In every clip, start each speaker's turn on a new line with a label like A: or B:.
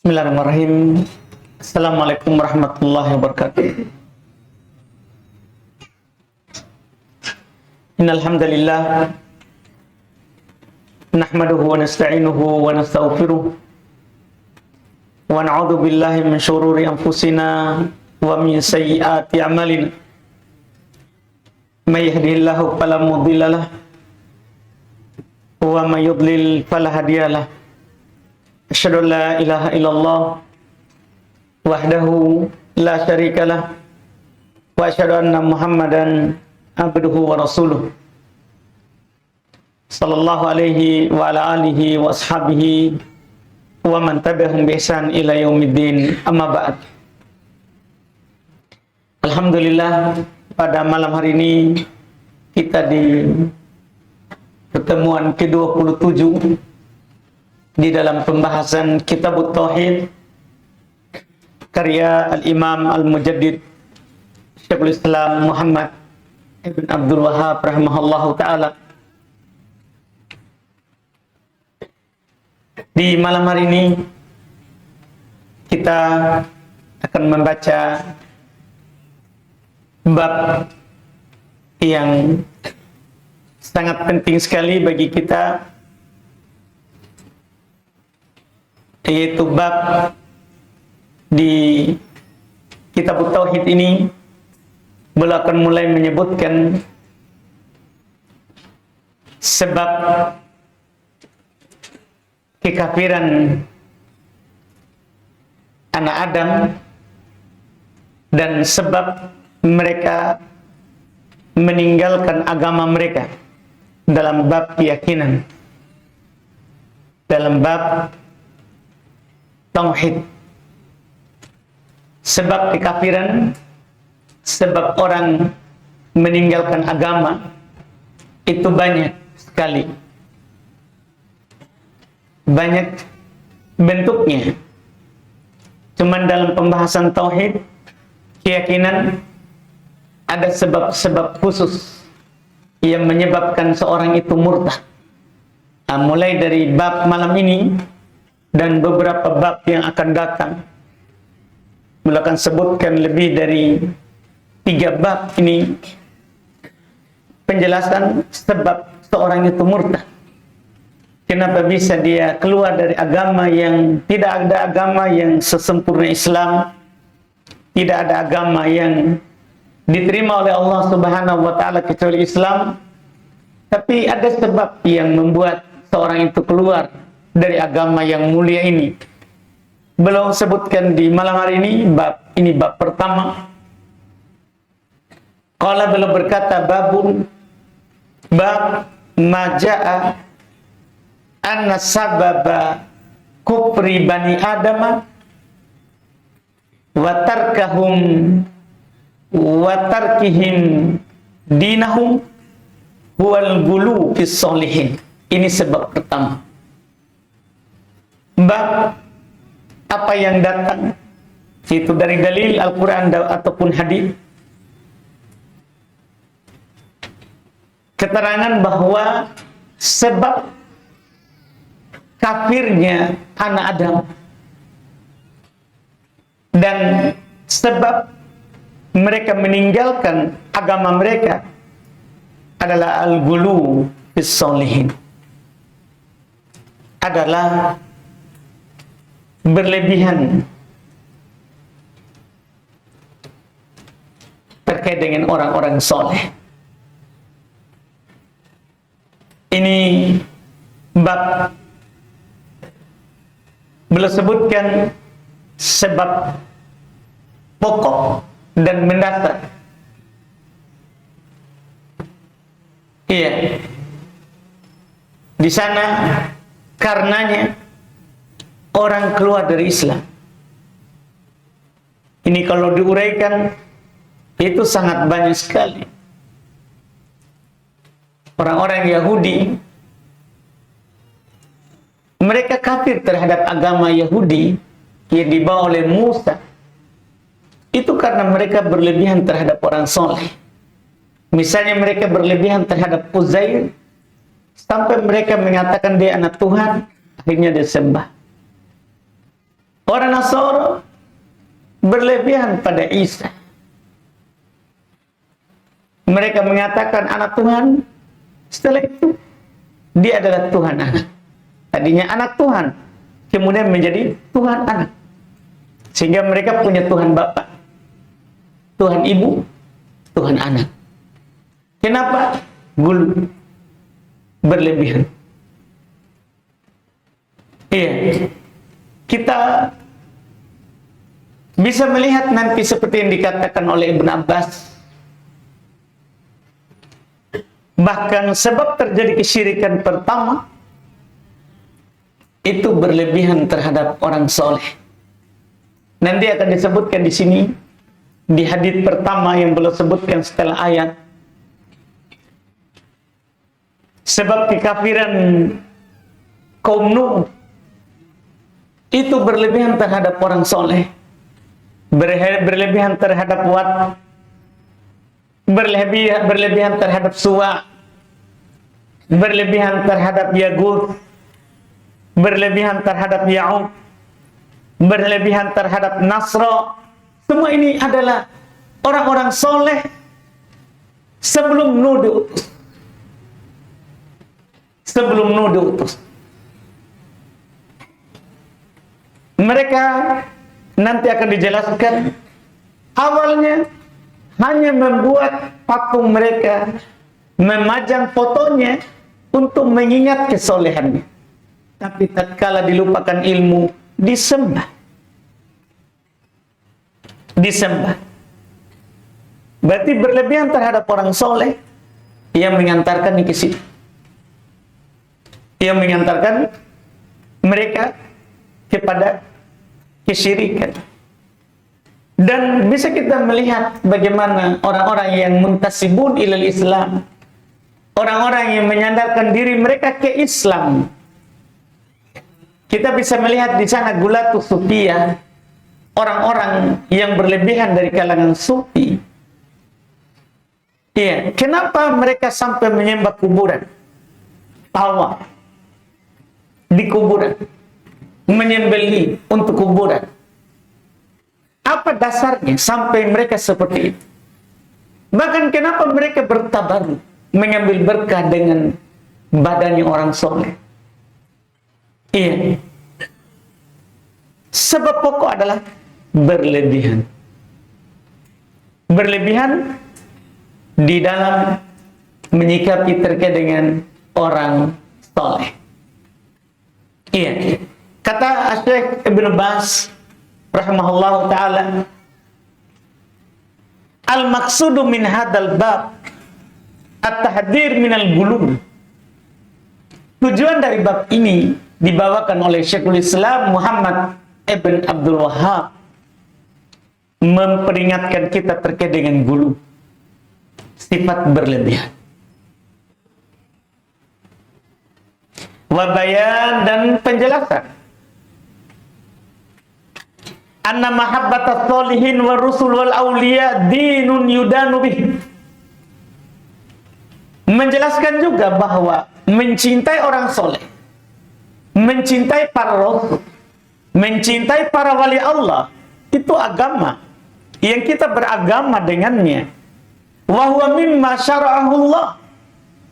A: Bismillahirrahmanirrahim. Assalamualaikum warahmatullahi wabarakatuh. Innal hamdalillah nahmaduhu wa nasta'inuhu wa nastaghfiruh wa na'udzu billahi min shururi anfusina wa min sayyiati a'malina. May yahdihillahu fala mudhillalah wa may yudlil fala hadiyalah. Asyhadu an la ilaha illallah wahdahu la syarikalah wa asyhadu anna Muhammadan abduhu wa rasuluh sallallahu alaihi wa ala alihi wa ashabihi wa man tabi'ahum bi ihsan ila yaumiddin, amma ba'd. Alhamdulillah, pada malam hari ini kita di pertemuan ke-27 di dalam pembahasan Kitabut Tauhid karya Al-Imam Al-Mujaddid Syekhul Islam Muhammad Ibn Abdul Wahhab rahimahullahu ta'ala. Di malam hari ini kita akan membaca bab yang sangat penting sekali bagi kita, yaitu bab di Kitab Tauhid ini. Beliau akan mulai menyebutkan sebab kekafiran anak Adam dan sebab mereka meninggalkan agama mereka dalam bab keyakinan, dalam bab tauhid. Sebab kekafiran, sebab orang meninggalkan agama itu banyak sekali, banyak bentuknya. Cuman dalam pembahasan tauhid, keyakinan, ada sebab-sebab khusus yang menyebabkan seorang itu murtad. Mulai dari bab malam ini dan beberapa bab yang akan datang, beliau akan sebutkan lebih dari 3 bab ini penjelasan sebab seorang itu murtad. Kenapa bisa dia keluar dari agama, yang tidak ada agama yang sesempurna Islam, tidak ada agama yang diterima oleh Allah Subhanahu wa taala kecuali Islam. Tapi ada sebab yang membuat seorang itu keluar dari agama yang mulia ini. Beliau sebutkan di malam hari ini bab ini, bab pertama. Qala, beliau berkata, babun, bab maja'a anna sababa kufri bani adama wa tarkahum wa tarkihim dinahum huwal gulu fis solihin. Ini sebab pertama. Bab apa yang datang itu dari dalil Al-Quran ataupun hadis, keterangan bahwa sebab kafirnya anak Adam dan sebab mereka meninggalkan agama mereka adalah al-ghulu fis sholihin, adalah berlebihan terkait dengan orang-orang soleh. Ini bab beliau sebutkan sebab pokok dan mendasar. Iya, di sana karenanya orang keluar dari Islam. Ini kalau diuraikan itu sangat banyak sekali. Orang-orang Yahudi, mereka kafir terhadap agama Yahudi yang dibawa oleh Musa. Itu karena mereka berlebihan terhadap orang soleh. Misalnya mereka berlebihan terhadap Uzair, sampai mereka mengatakan dia anak Tuhan, akhirnya disembah. Orang Nasara berlebihan pada Isa. Mereka mengatakan anak Tuhan. Setelah itu dia adalah Tuhan anak. Tadinya anak Tuhan, kemudian menjadi Tuhan anak. Sehingga mereka punya Tuhan Bapa, Tuhan Ibu, Tuhan anak. Kenapa? Gulu, berlebihan. Iya, kita bisa melihat nanti seperti yang dikatakan oleh Ibn Abbas. Bahkan sebab terjadi kesyirikan pertama itu berlebihan terhadap orang soleh. Nanti akan disebutkan di sini di hadits pertama yang beliau sebutkan setelah ayat. Sebab kekafiran kaum Nuh itu berlebihan terhadap orang soleh, berlebihan terhadap Wad, berlebihan terhadap Suwa, berlebihan terhadap Yaguth, berlebihan terhadap Ya'uq, berlebihan terhadap Nasra. Semua ini adalah orang-orang soleh sebelum Nuh diutus. Sebelum Nuh diutus. Mereka nanti akan dijelaskan awalnya hanya membuat patung mereka, memajang fotonya untuk mengingat kesolehannya. Tapi tatkala dilupakan ilmu, disembah. Disembah. Berarti berlebihan terhadap orang soleh yang mengantarkan ke situ. Yang mengantarkan mereka kepada kesyirikan. Dan bisa kita melihat bagaimana orang-orang yang muntasibun ilal Islam, orang-orang yang menyandarkan diri mereka ke Islam, kita bisa melihat di sana gulatus sufiyah, orang-orang yang berlebihan dari kalangan sufi. Iya, kenapa mereka sampai menyembah kuburan? Tawaf di kuburan, menyembelih untuk kuburan. Apa dasarnya sampai mereka seperti itu? Bahkan kenapa mereka bertabaruk, mengambil berkah dengan badannya orang soleh? Iya. Sebab pokok adalah berlebihan. Berlebihan di dalam menyikapi terkait dengan orang soleh. Iya. Kata Syekh Ibn Baz rahimahullahu ta'ala, al-maqsudu min hadal bab at-tahdir minal gulub. Tujuan dari bab ini dibawakan oleh Syekhul Islam Muhammad Ibn Abdul Wahhab, memperingatkan kita terkait dengan gulu, sifat berlebihan. Wabayan dan penjelasan. Anna mahabbatas sholihin wa rusul wal awliya dinun yudanu bih. Menjelaskan juga bahwa mencintai orang soleh, mencintai para rasul, mencintai para wali Allah, itu agama yang kita beragama dengannya. Wa huwa mimma syara'ahullah.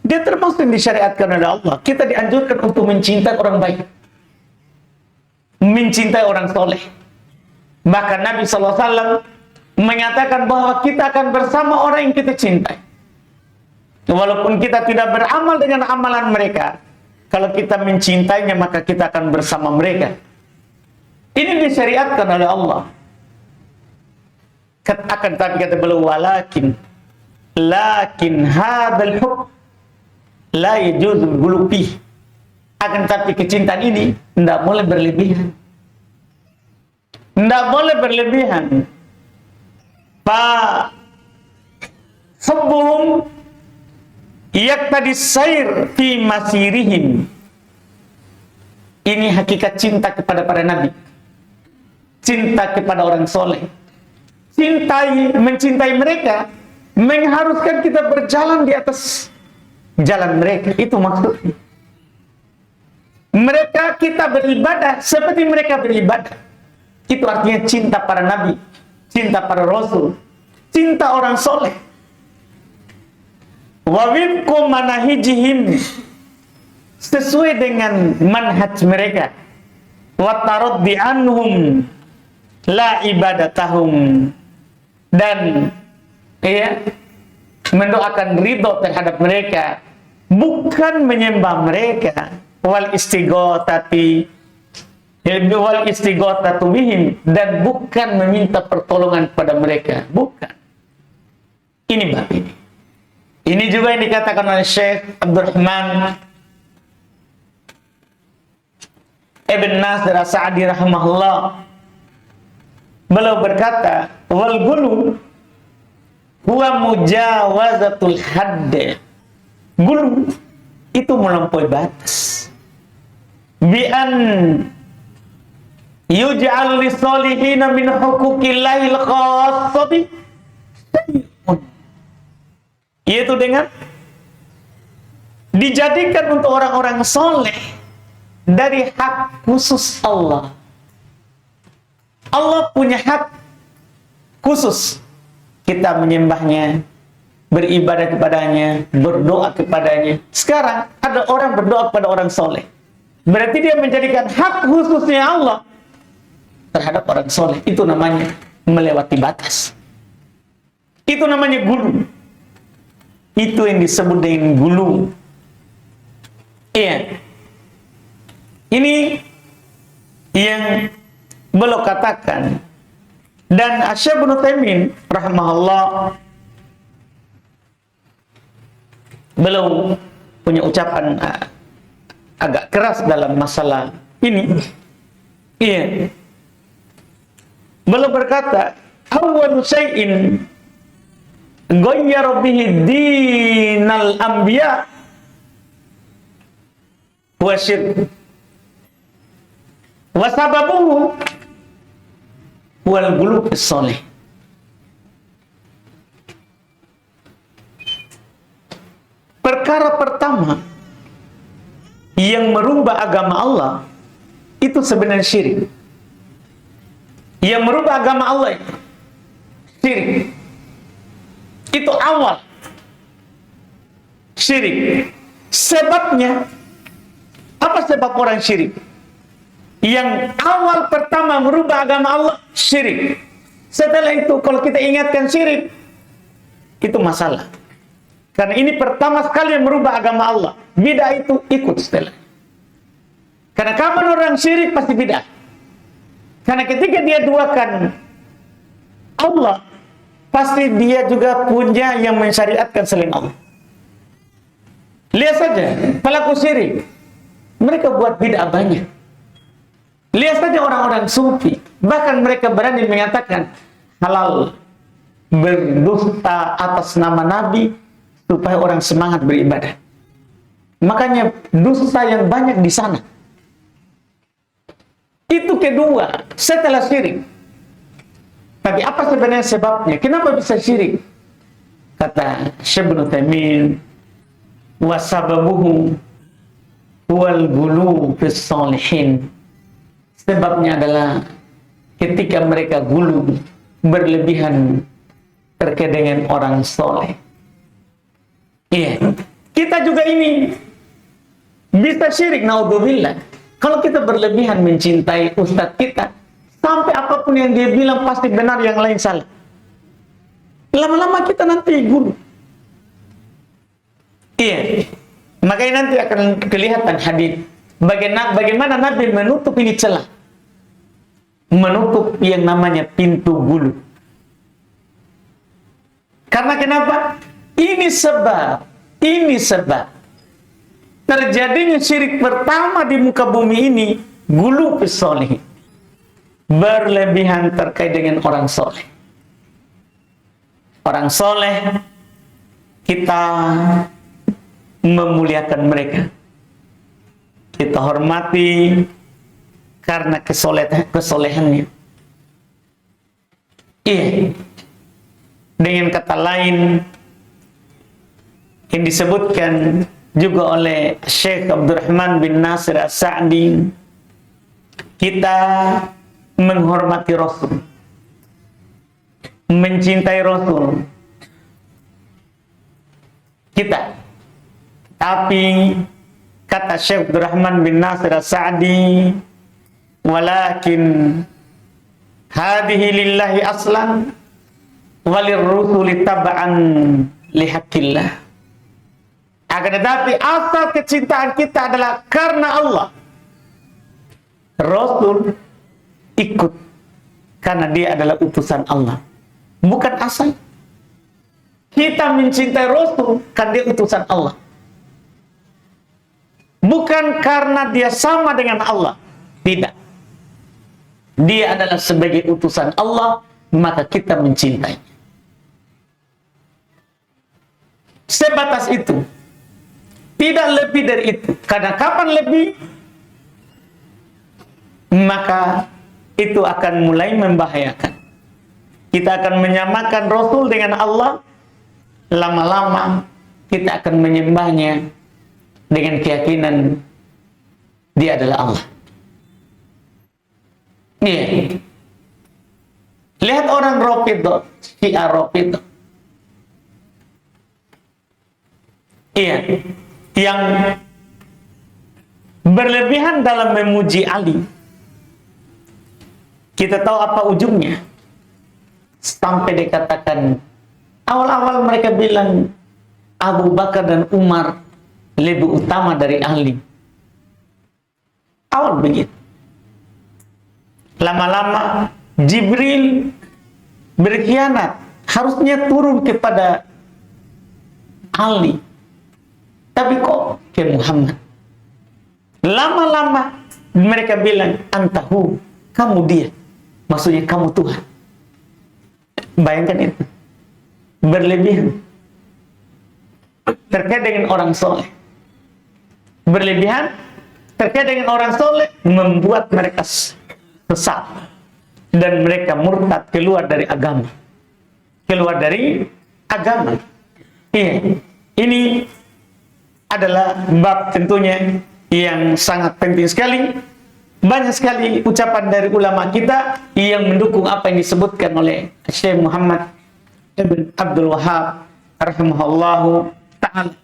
A: Dia termasuk yang disyariatkan oleh Allah. Kita dianjurkan untuk mencintai orang baik, mencintai orang soleh. Bahkan Nabi SAW menyatakan bahwa kita akan bersama orang yang kita cintai. Walaupun kita tidak beramal dengan amalan mereka, kalau kita mencintainya maka kita akan bersama mereka. Ini disyariatkan oleh Allah. Akan tapi kata beliau, lakin hadal hub la yajuzul gulupi. Akan tapi kecintaan ini tidak boleh berlebihan. Tidak boleh berlebihan. Fa hubbuhum yaqtadi sair fi masirihim. Ini hakikat cinta kepada para nabi, cinta kepada orang soleh. Mencintai mereka mengharuskan kita berjalan di atas jalan mereka. Itu maksudnya. Kita beribadah seperti mereka beribadah. Itu artinya cinta para nabi, cinta para rasul, cinta orang soleh. Wa wifqu manahijihim, sesuai dengan manhaj mereka. Wa taraddi anhum la ibadatahum, dan mendoakan ridho terhadap mereka, bukan menyembah mereka. Wal istighatsati bihim, dan bukan meminta pertolongan pada mereka, bukan. Ini bab ini. Ini juga yang dikatakan oleh Syekh Abdurrahman Ibn Nasir As-Sa'di rahimahullah. Beliau berkata, wal gulu huwa mujawazatul hadd. Gulu itu melampaui batas. Bi an yuj'al lisolihina min huquqillahil khassabi, yaitu dengan dijadikan untuk orang-orang soleh dari hak khusus Allah. Allah punya hak khusus. Kita menyembahnya, beribadah kepadanya, berdoa kepadanya. Sekarang ada orang berdoa kepada orang soleh, berarti dia menjadikan hak khususnya Allah terhadap orang soleh. Itu namanya melewati batas. Itu namanya gulu. Itu yang disebut dengan gulu. Iya. Ini yang beliau katakan. Dan Syekh Ibnu Taimiyah rahimahullah, beliau punya ucapan agak keras dalam masalah ini. Iya. Beliau berkata, awwalu syai'in ghayyara bihi dinal anbiya wa syirk wa sababuhu wal qulub as-salih. Perkara pertama yang merubah agama Allah itu sebenarnya syirik. Yang merubah agama Allah itu syirik. Itu awal syirik. Sebabnya apa sebab orang syirik? Yang awal pertama merubah agama Allah syirik. Setelah itu kalau kita ingatkan syirik, itu masalah. Karena ini pertama sekali yang merubah agama Allah. Bid'ah itu ikut setelah. Karena kapan orang syirik pasti bid'ah. Karena ketika dia duakan Allah, pasti dia juga punya yang mensyariatkan selain Allah. Lihat saja pelaku syirik, mereka buat bid'ah banyak. Lihat saja orang-orang sufi, bahkan mereka berani mengatakan halal berdusta atas nama Nabi supaya orang semangat beribadah. Makanya dusta yang banyak di sana. Itu kedua setelah syirik. Tapi apa sebenarnya sebabnya? Kenapa bisa syirik? Kata Syekh Ibnu Taimiyah, wa sababuhu wal gulu fis shalihin. Sebabnya adalah ketika mereka gulu, berlebihan terkait dengan orang soleh. Iya, kita juga ini bisa syirik, naudzubillah. Kalau kita berlebihan mencintai ustadz kita, sampai apapun yang dia bilang pasti benar, yang lain salah. Lama-lama kita nanti gulu. Iya, makanya nanti akan kelihatan hadis bagaimana Nabi menutup ini celah, menutup yang namanya pintu gulu. Karena kenapa? Ini sebab terjadinya syirik pertama di muka bumi ini, gulu fis sholihin. Berlebihan terkait dengan orang soleh. Orang soleh, kita memuliakan mereka, kita hormati karena kesolehannya. Iya. Dengan kata lain yang disebutkan juga oleh Syekh Abdurrahman bin Nasir As-Sa'di, kita menghormati Rasul, mencintai Rasul. Kita. Tapi kata Syekh Abdurrahman bin Nasir As-Sa'di, walakin hadhihi lillahi aslan walir rusuli tab'an lihaqqillah. Akan tetapi asal kecintaan kita adalah karena Allah. Rasul ikut karena dia adalah utusan Allah, bukan asal. Kita mencintai Rasul karena dia utusan Allah, bukan karena dia sama dengan Allah. Tidak, dia adalah sebagai utusan Allah, maka kita mencintainya. Sebatas itu, tidak lebih dari itu. Karena kapan lebih, maka itu akan mulai membahayakan. Kita akan menyamakan Rasul dengan Allah. Lama-lama kita akan menyembahnya dengan keyakinan dia adalah Allah. Iya. Lihat orang Rafidhah, Syiah Rafidhah. Iya, yang berlebihan dalam memuji Ali. Kita tahu apa ujungnya. Sampai dikatakan, awal-awal mereka bilang Abu Bakar dan Umar lebih utama dari Ali. Awal begitu. Lama-lama Jibril berkhianat, harusnya turun kepada Ali, tapi kok ke Muhammad. Lama-lama mereka bilang antahu, kamu dia, maksudnya kamu Tuhan. Bayangkan itu, berlebihan terkait dengan orang soleh. Berlebihan terkait dengan orang soleh membuat mereka sesat dan mereka murtad, keluar dari agama. Keluar dari agama. Iya, ini adalah bab tentunya yang sangat penting sekali. Banyak sekali ucapan dari ulama kita yang mendukung apa yang disebutkan oleh Syekh Muhammad Ibn Abdul Wahhab rahimahullahu ta'ala.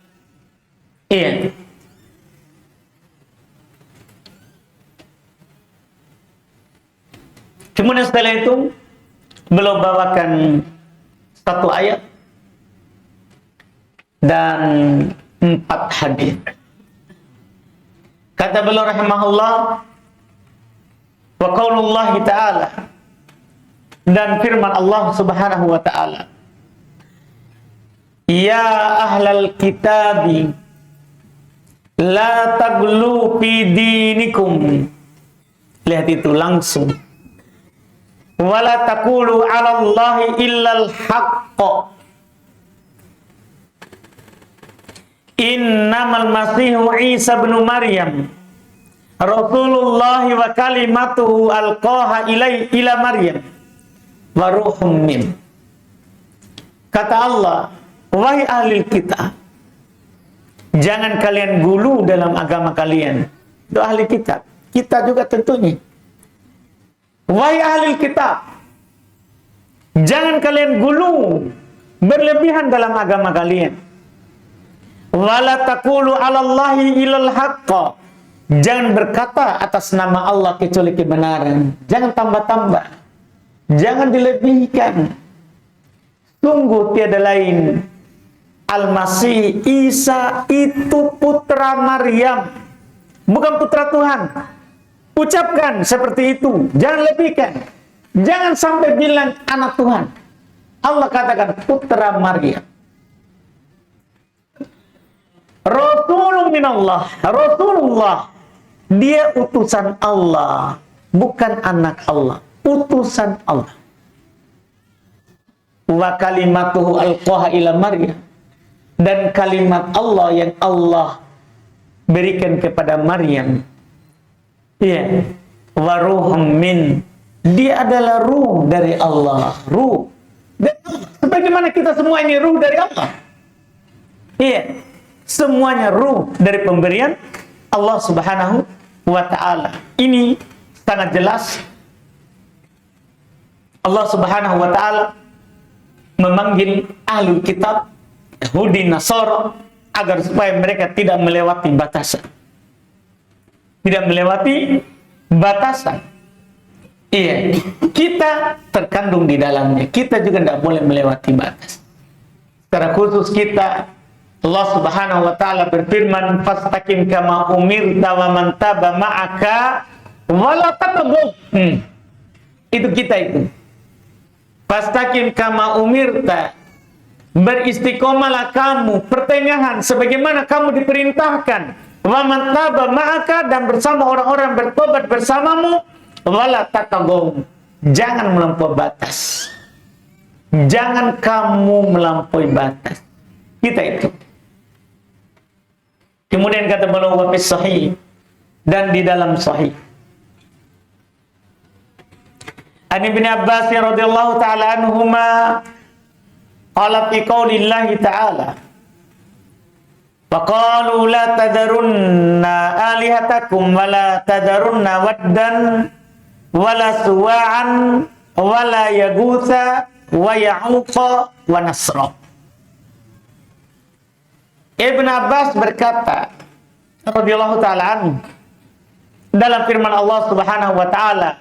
A: Iya. Kemudian setelah itu beliau bawakan satu ayat dan 4 hadis. Kata beliau rahimahullah, wa qaulullahi ta'ala, dan firman Allah subhanahu wa ta'ala, ya ahlal kitabi la taglu fi dinikum. Lihat itu langsung, wala taqulu 'ala Allahi illal haqq, innamal masihu Isa ibn Maryam Rasulullah wa kalimatuhu alqaha ila Maryam wa ruhum min. Kata Allah, wahai ahli kitab, jangan kalian gulu dalam agama kalian. Itu ahli kitab, kita juga tentunya. Wahai ahli kitab, jangan kalian gulu berlebihan dalam agama kalian. Wala taqulu 'ala Allahi illal haqq, jangan berkata atas nama Allah kecuali kebenaran. Jangan tambah-tambah, jangan dilebihkan. Sungguh tiada lain, Al-Masih Isa itu putra Maryam, bukan putra Tuhan. Ucapkan seperti itu, jangan lebihkan. Jangan sampai bilang anak Tuhan. Allah katakan putra Maryam. Rasulun minallah, Rasulullah, dia utusan Allah, bukan anak Allah, utusan Allah. Wa kalimatuhu alqaha ila Maryam, dan kalimat Allah yang Allah berikan kepada Maryam. Iya, wa ruhum min, dia adalah ruh dari Allah, ruh. Dan sebagaimana kita semua ini ruh dari Allah. Iya, semuanya ruh dari pemberian Allah subhanahu wa ta'ala. Ini sangat jelas Allah Subhanahu wa taala memanggil ahlul kitab, Yahudi, Nasara, agar supaya mereka tidak melewati batasan. Tidak melewati batasan. Iya, kita terkandung di dalamnya. Kita juga tidak boleh melewati batas. Secara khusus kita, Allah Subhanahu wa taala berfirman, "Fastaqim kama umirta wa man taba ma'aka wa la tataghaw." Itu kita itu. Fastaqim kama umirta. Beristiqomalah kamu pertengahan sebagaimana kamu diperintahkan. Wa man taba ma'aka, dan bersama orang-orang bertobat bersamamu. Wala tataghaw. Jangan melampaui batas. Jangan kamu melampaui batas. Kita itu. Kemudian kata beliau, wa fis sahih, dan di dalam sahih. An Ibnu Abbas radhiyallahu taala anhuma qala fi qaulillahi ta'ala wa qalu la tadarunna alihatakum wa la tadarunna waddan wa la suwa'an wa la yaghutsa wa ya'uqa wa nasra. Ibnu Abbas berkata radhiyallahu taala anhu dalam firman Allah Subhanahu wa taala,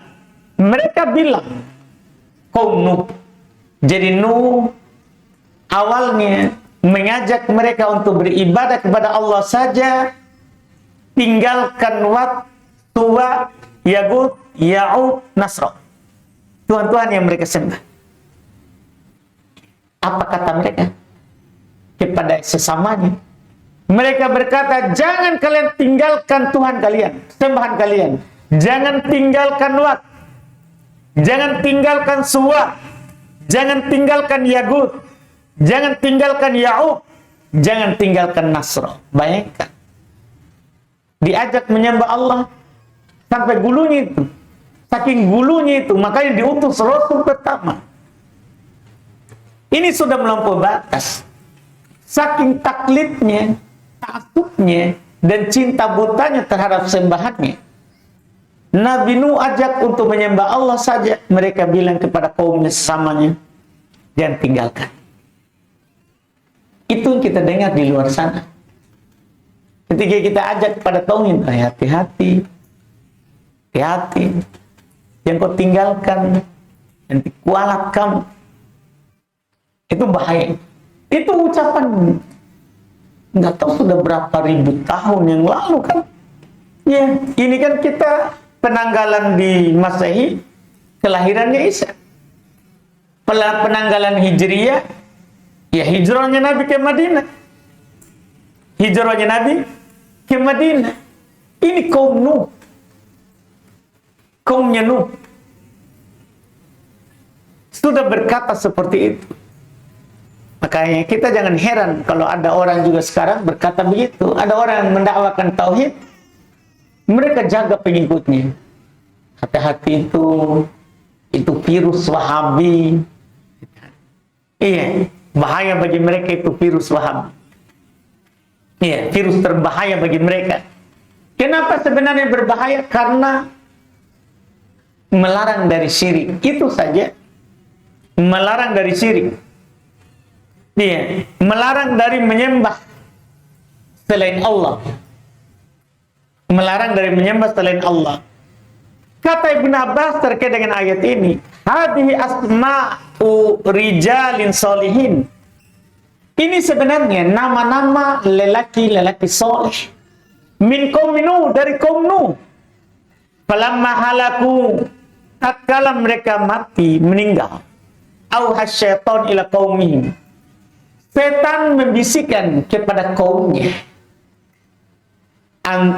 A: mereka bilang kaum Nuh. Jadi Nuh awalnya mengajak mereka untuk beribadah kepada Allah saja, tinggalkan Wat, Suwa, Yagut, Ya'uq, Nasra, Tuhan-Tuhan yang mereka sembah. Apa kata mereka kepada sesamanya? Mereka berkata, jangan kalian tinggalkan Tuhan kalian, sembahan kalian. Jangan tinggalkan Wat, jangan tinggalkan Suwa, jangan tinggalkan Yagut, jangan tinggalkan Ya'uq, jangan tinggalkan Nasra. Bayangkan, diajak menyembah Allah sampai gulunya itu. Saking gulunya itu, makanya diutus Rasul pertama. Ini sudah melampaui batas. Saking taklidnya, ta'assubnya, dan cinta butanya terhadap sembahannya. Nabi Nuh ajak untuk menyembah Allah saja, mereka bilang kepada kaumnya sesamanya, jangan tinggalkan. Itu yang kita dengar di luar sana. Ketika kita ajak kepada tauhid, hati-hati, hati-hati, yang kau tinggalkan, nanti kualat kamu. Itu bahaya. Itu ucapan nggak tahu sudah berapa ribu tahun yang lalu kan. Ya, ini kan kita penanggalan di Masehi, kelahirannya Isa. Penanggalan Hijriyah, ya hijrahnya Nabi ke Madinah. Hijrahnya Nabi ke Madinah. Ini kaum Nuh. Kaumnya Nuh sudah berkata seperti itu. Makanya kita jangan heran kalau ada orang juga sekarang berkata begitu. Ada orang yang mendakwakan tauhid, mereka jaga pengikutnya. Hati-hati itu virus Wahabi. Iya, bahaya bagi mereka itu virus Wahabi. Iya, virus terbahaya bagi mereka. Kenapa sebenarnya berbahaya? Karena melarang dari syirik. Itu saja. Melarang dari syirik. Iya, melarang dari menyembah selain Allah. Melarang dari menyembah selain Allah. Kata Ibnu Abbas terkait dengan ayat ini, hadhihi asma'u rijalin solihin. Ini sebenarnya nama-nama lelaki-lelaki soleh. Min qaum Nuh, dari kaum Nuh. Falamma halaku, tatkala mereka mati, meninggal. Auhas syaitan ila qaumihim. Setan membisikkan kepada kaumnya,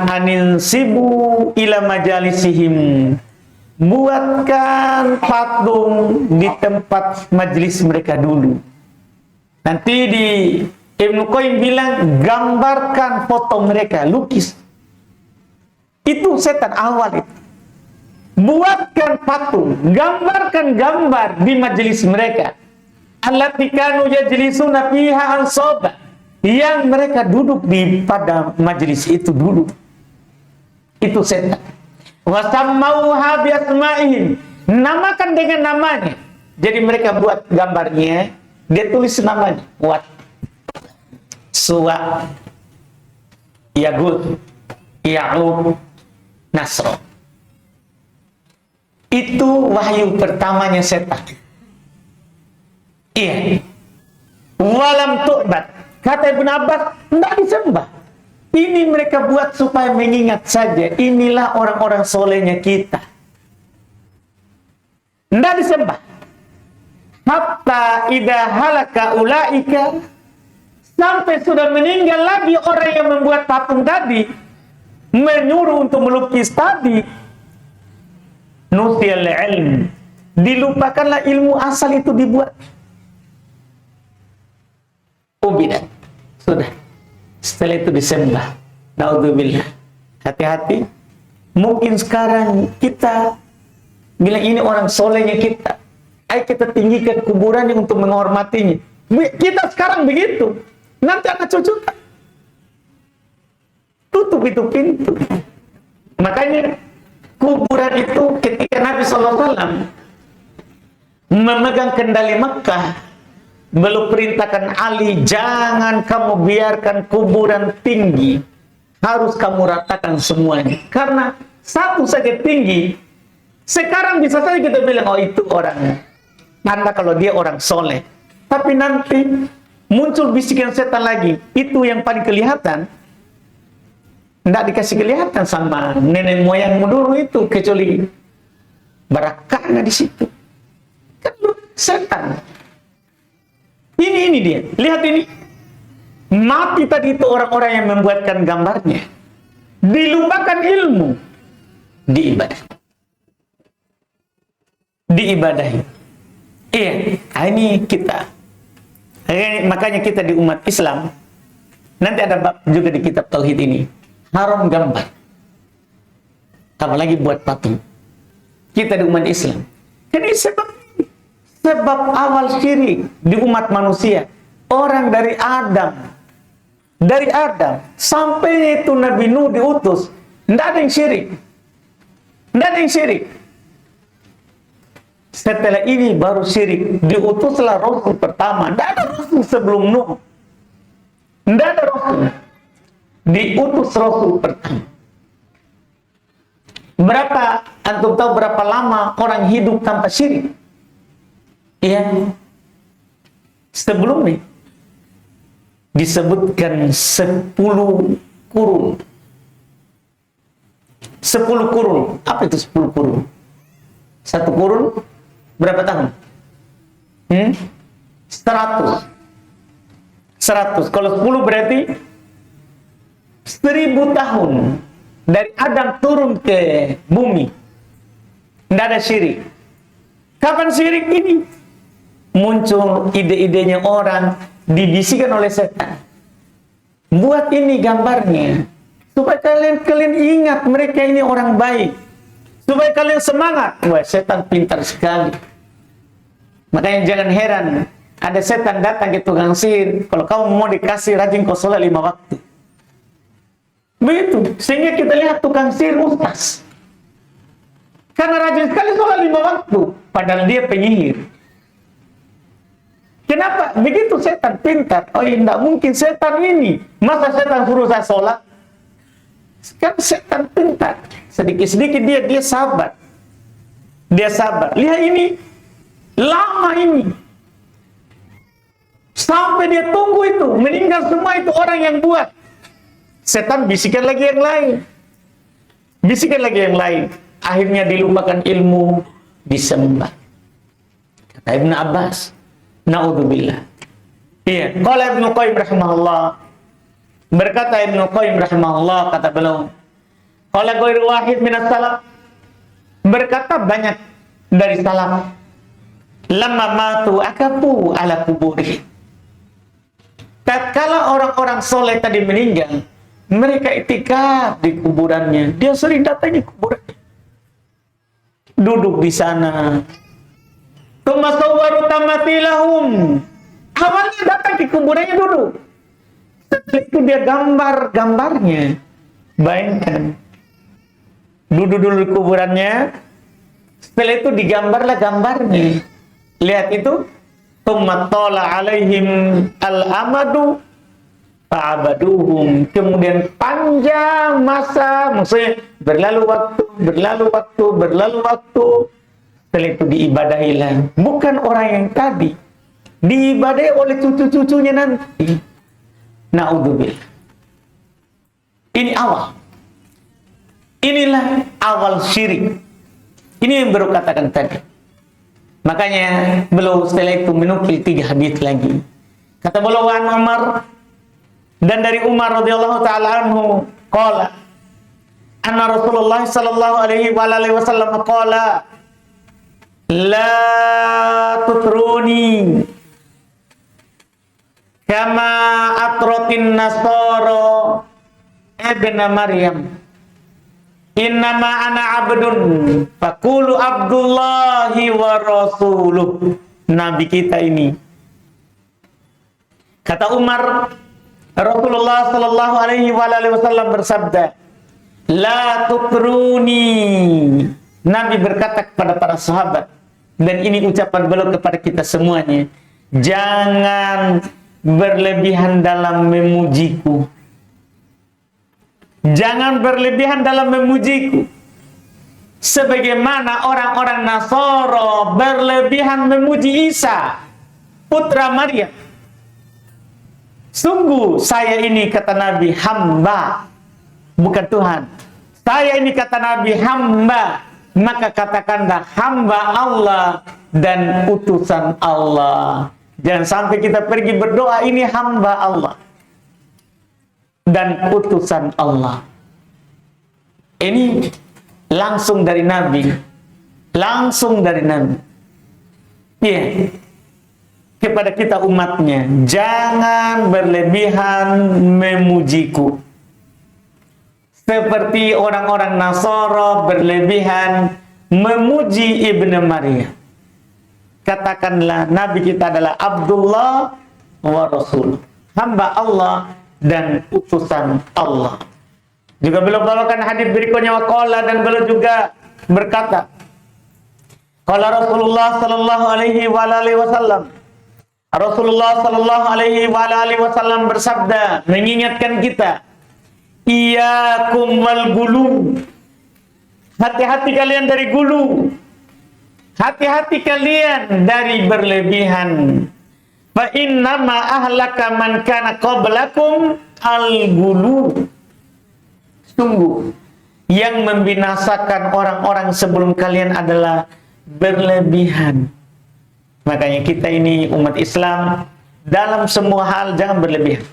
A: aninsibu ila majalisihim, buatkan patung di tempat majelis mereka dulu. Nanti di Ibnu Qayyim bilang, gambarkan foto mereka, lukis. Itu setan awal itu. Buatkan patung, gambarkan gambar di majelis mereka. Allati kanu yajlisuna fiha ansaba, yang mereka duduk di pada majelis itu dulu. Itu setan. Wa sammauha bi asma'ihim, namakan dengan namanya. Jadi mereka buat gambarnya, dia tulis namanya, Wat, Suwa, Yagut, Ya'ub, Nasro. Itu wahyu pertamanya setan. Iya. Walam tu'bad. Kata Ibn Abbas, tidak disembah. Ini mereka buat supaya mengingat saja, inilah orang-orang solehnya kita. Tidak disembah. Hatta idha halaka ulaika, sampai sudah meninggal lagi orang yang membuat patung tadi, menyuruh untuk melukis tadi, nusiyal ilm, dilupakanlah ilmu asal itu dibuat. Ubidat. Sudah. Setelah itu disembah. Naudzubillah. Hati-hati. Mungkin sekarang kita bilang ini orang solehnya kita. Ayo kita tinggikan kuburannya untuk menghormatinya. Kita sekarang begitu. Nanti anak cucu tutup itu pintu. Makanya kuburan itu ketika Nabi SAW memegang kendali Mekah, belum perintahkan Ali, jangan kamu biarkan kuburan tinggi, harus kamu ratakan semuanya. Karena satu saja tinggi, sekarang bisa saja kita bilang, oh itu orang, tanda kalau dia orang soleh. Tapi nanti muncul bisikan setan lagi, itu yang paling kelihatan, tidak dikasih kelihatan sama nenek moyangmu dulu itu, kecuali barakahnya di situ. Kan setan. Ini dia. Lihat ini. Mati tadi itu orang-orang yang membuatkan gambarnya. Dilupakan ilmu. Diibadah. Diibadahi. Iya. Ini kita. Makanya kita di umat Islam. Nanti ada bab juga di kitab Tauhid ini. Haram gambar. Apalagi buat patung. Kita di umat Islam. Jadi sebab awal syirik di umat manusia, orang dari Adam sampai itu Nabi Nuh diutus, tidak ada yang syirik, tidak ada yang syirik. Setelah ini baru syirik, diutuslah Rasul pertama. Tidak ada Rasul sebelum Nuh, tidak ada Rasul, diutus Rasul pertama. Berapa antum tahu berapa lama orang hidup tanpa syirik? Iya, sebelumnya disebutkan 10 kurun. 10 kurun. Apa itu 10 kurun? Satu kurun berapa tahun? 100. Kalau 10 berarti 1000 tahun dari Adam turun ke bumi. Tidak ada syirik. Kapan syirik ini? Muncul ide-idenya orang, dibisikkan oleh setan. Buat ini gambarnya, supaya kalian ingat mereka ini orang baik, supaya kalian semangat. Wah, setan pintar sekali. Makanya jangan heran, ada setan datang ke tukang sihir, kalau kamu mau dikasih rajin kau sholat 5 waktu. Begitu, sehingga kita lihat tukang sihir ustaz. Karena rajin sekali sholat 5 waktu, padahal dia penyihir. Kenapa? Begitu setan pintar. Oh, tidak mungkin setan ini. Masa setan suruh saya sholat? Kan setan pintar. Sedikit-sedikit dia sabar. Dia sabar. Lihat ini. Lama ini. Sampai dia tunggu itu. Meninggal semua itu orang yang buat. Setan bisikan lagi yang lain. Bisikan lagi yang lain. Akhirnya dilupakan ilmu. Disembah. Kata Ibn Abbas. Naudzubillah. Iya. Qala Ibnu Qayyim rahimahullah. Berkata Ibnu Qayyim rahimahullah, kata beliau, qala ghairu wahid minas salaf. Berkata banyak dari salaf. Lamma matu akafu ala kuburi. Tatkala orang-orang soleh tadi meninggal, mereka itikaf di kuburannya. Dia sering datangi kuburannya. Duduk di sana. Tumasawwaru tamatilahum. Awalnya datang ke kuburannya dulu. Setelah itu dia gambarnya. Bayangkan. Duduk dulu di kuburannya. Setelah itu digambarlah gambarnya. Lihat itu, tsumma tala alaihim al-amadu fa'abaduhum. Kemudian panjang masa, maksudnya berlalu waktu. Setelah itu diibadahilah. Bukan orang yang tadi, diibadahi oleh cucu-cucunya nanti. Na'udzubillah. Ini awal. Inilah awal syirik. Ini yang baru katakan tadi. Makanya beliau setelah itu menukil 3 hadits lagi. Kata beliau an Umar, dan dari Umar radhiyallahu taala anhu qala anna Rasulullah sallallahu alaihi wasallam qala la tutruni kama atratin nasara ibn Maryam. Innama ana abdun faqulu abdullahi wa rasuluh. Nabi kita ini, kata Umar, Rasulullah sallallahu alaihi wasallam bersabda, la tutruni. Nabi berkata kepada para sahabat, dan ini ucapan beliau kepada kita semuanya, jangan berlebihan dalam memujiku. Jangan berlebihan dalam memujiku. Sebagaimana orang-orang Nasara berlebihan memuji Isa, putra Maryam. Sungguh saya ini, kata Nabi, hamba, bukan Tuhan. Saya ini, kata Nabi, hamba. Maka katakanlah hamba Allah dan utusan Allah. Jangan sampai kita pergi berdoa, ini hamba Allah dan utusan Allah. Ini langsung dari Nabi. Langsung dari Nabi. Iya. Kepada kita umatnya, jangan berlebihan memujiku. Seperti orang-orang Nasara berlebihan memuji Ibnu Maryam. Katakanlah Nabi kita adalah Abdullah wa Rasul, hamba Allah dan utusan Allah. Juga beliau bawakan hadis berikutnya waqala, dan beliau juga berkata, qala Rasulullah sallallahu alaihi wasallam, Rasulullah sallallahu alaihi wasallam bersabda, mengingatkan kita, iyyakum wal gulu. Hati-hati kalian dari gulu. Hati-hati kalian dari berlebihan. Fa innama ahlaka man kana qablakum al-gulu. Sungguh yang membinasakan orang-orang sebelum kalian adalah berlebihan. Makanya kita ini umat Islam dalam semua hal jangan berlebihan.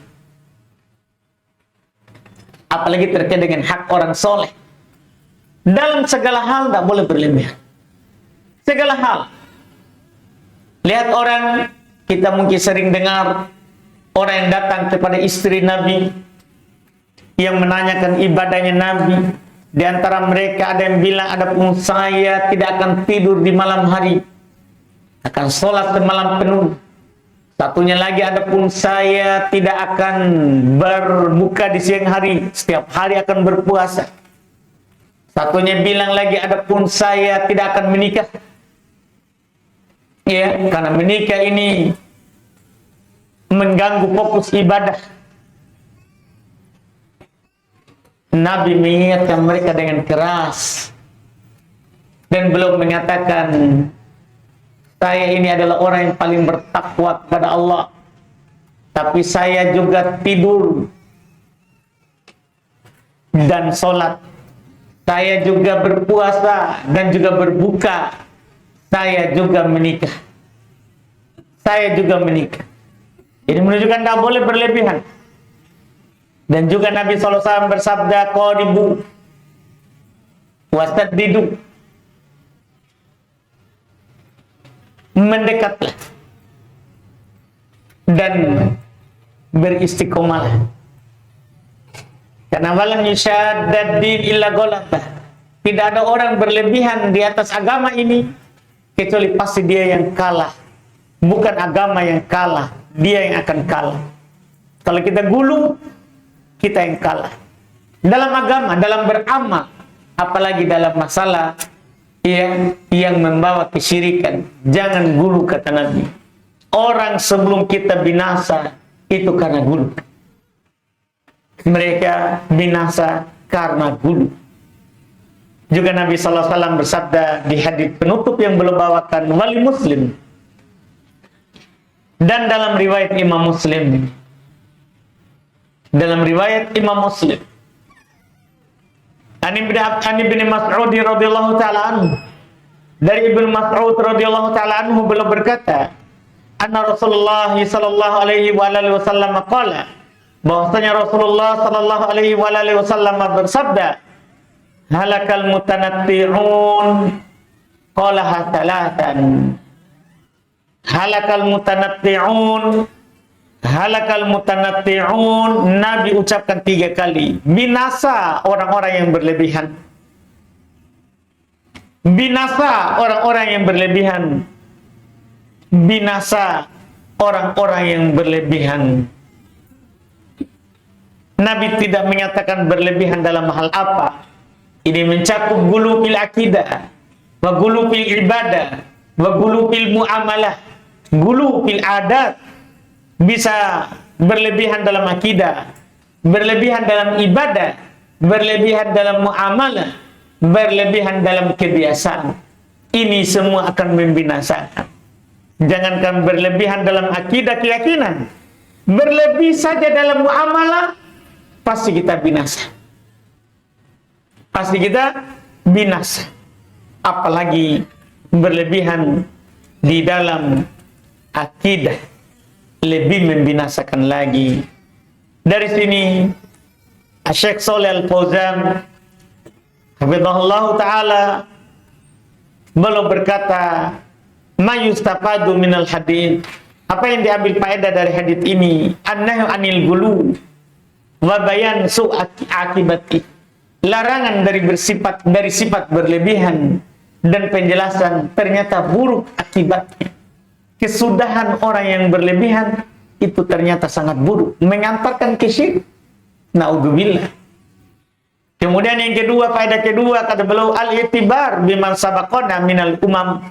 A: Apalagi terkait dengan hak orang soleh. Dalam segala hal tidak boleh berlebihan. Segala hal. Lihat orang, kita mungkin sering dengar orang yang datang kepada istri Nabi, yang menanyakan ibadahnya Nabi. Di antara mereka ada yang bilang, adapun saya tidak akan tidur di malam hari, akan sholat semalam penuh. Satunya lagi, adapun saya tidak akan berbuka di siang hari, setiap hari akan berpuasa. Satunya bilang lagi, adapun saya tidak akan menikah. Ya, karena menikah ini mengganggu fokus ibadah. Nabi mengingatkan mereka dengan keras. Dan belum mengatakan, saya ini adalah orang yang paling bertakwa kepada Allah. Tapi saya juga tidur dan sholat. Saya juga berpuasa dan juga berbuka. Saya juga menikah. Saya juga menikah. Ini menunjukkan tidak boleh berlebihan. Dan juga Nabi SAW bersabda, qaribu wastaddidu. Mendekatlah dan beristiqomalah. Karena walam yushaddad din illa ghalabah. Tidak ada orang berlebihan di atas agama ini kecuali pasti dia yang kalah. Bukan agama yang kalah, dia yang akan kalah. Kalau kita gulu, kita yang kalah. Dalam agama, dalam beramal, apalagi dalam masalah yang membawa kesyirikan. Jangan gulu, kata Nabi. Orang sebelum kita binasa itu karena gulu. Mereka binasa karena gulu. Juga Nabi SAW bersabda di hadits penutup yang beliau bawakan, wali Muslim, dan dalam riwayat Imam Muslim, Ani bin Mas'ud radhiyallahu taala anhu, dari Ibnu Mas'ud radhiyallahu taala anhu beliau berkata, anna Rasulullah sallallahu alaihi wasallam qala, bahwasanya Rasulullah sallallahu alaihi wasallam bersabda, halakal mutanatti'un, qalaha thalathan. Halakal mutanatti'un, Nabi ucapkan 3 kali. Binasa orang-orang yang berlebihan. Binasa orang-orang yang berlebihan. Binasa orang-orang yang berlebihan. Nabi tidak menyatakan berlebihan dalam hal apa. Ini mencakup gulu fil akidah, wa gulu fil ibadah, wa gulu fil muamalah, gulu fil adat. Bisa berlebihan dalam akidah, berlebihan dalam ibadah, berlebihan dalam muamalah, berlebihan dalam kebiasaan. Ini semua akan membinasakan. Jangankan berlebihan dalam akidah keyakinan, berlebih saja dalam muamalah, pasti kita binasa. Pasti kita binasa. Apalagi berlebihan di dalam akidah, lebih membinasakan lagi. Dari sini Syekh Shalih Al-Fauzan hafizahullah taala beliau berkata, ma yustafadu minal hadits, apa yang diambil faedah dari hadits ini, annahyu anil gulu wa bayan su'akibati, larangan dari sifat berlebihan dan penjelasan ternyata buruk akibatnya. Kesudahan orang yang berlebihan itu ternyata sangat buruk, mengantarkan ke syirik. Naudzubillah. Kemudian yang kedua, faedah kedua, kata beliau, al-i'tibar biman sabaqona minal umam.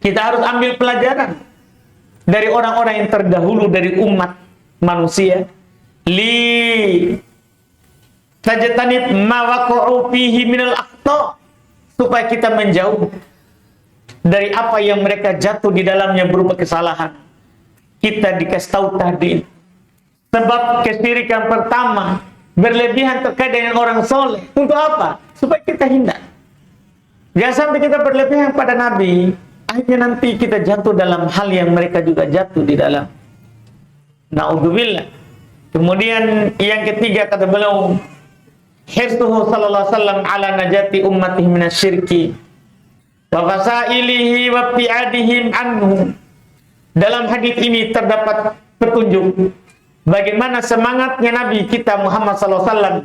A: Kita harus ambil pelajaran dari orang-orang yang terdahulu dari umat manusia. Tajtanib ma waqa'u fihi minal akhta, supaya kita menjauh dari apa yang mereka jatuh di dalamnya berupa kesalahan. Kita dikasih tahu tadi sebab kesyirikan pertama, berlebihan terkait dengan orang soleh. Untuk apa? Supaya kita hindar. Jangan sampai kita berlebihan pada Nabi, akhirnya nanti kita jatuh dalam hal yang mereka juga jatuh di dalam. Naudzubillah. Kemudian yang ketiga, kata beliau, hirsuhu sallallahu alaihi wasallam ala najati ummatihi minasyirki wa fasailihi wa bi'adihim anhu. Dalam hadis ini terdapat petunjuk bagaimana semangatnya Nabi kita Muhammad sallallahu alaihi wasallam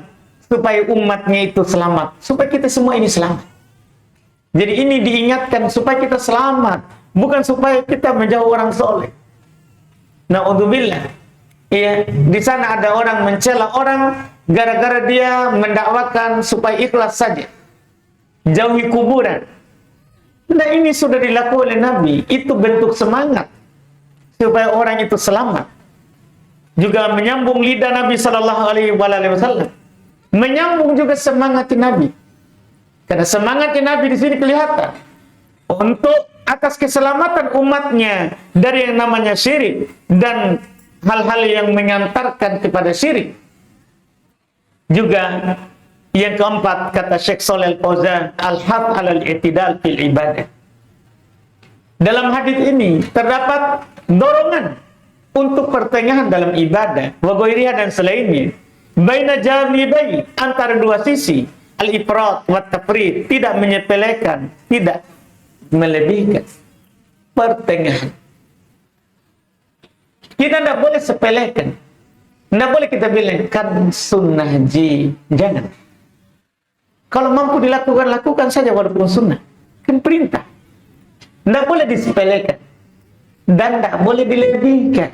A: supaya umatnya itu selamat, supaya kita semua ini selamat. Jadi ini diingatkan supaya kita selamat, bukan supaya kita menjauh orang soleh. Naudzubillah. Ya, di sana ada orang mencela orang gara-gara dia mendakwakan supaya ikhlas saja, jauhi kuburan. Nah, ini sudah dilakukan oleh Nabi. Itu bentuk semangat supaya orang itu selamat. Juga menyambung lidah Nabi Sallallahu Alaihi Wasallam, menyambung juga semangat Nabi. Karena semangat Nabi di sini kelihatan untuk atas keselamatan umatnya dari yang namanya syirik dan hal-hal yang mengantarkan kepada syirik. Juga yang keempat, kata Syekh Shalih Al-Fauzan, al-hadd 'alal i'tidal fil ibadah. Dalam hadis ini terdapat dorongan untuk pertengahan dalam ibadah, wa ghairiha dan selainnya. Baina janibai, antara dua sisi, al-ifrat wa tafrid, tidak menyepelekan, tidak melebihkan. Pertengahan. Kita tidak boleh sepelekan. Tidak boleh kita bilang kan sunnah ji. Jangan. Kalau mampu dilakukan, lakukan saja walaupun sunnah. Kan perintah. Tidak boleh disepelekan. Dan tidak boleh dilebihkan.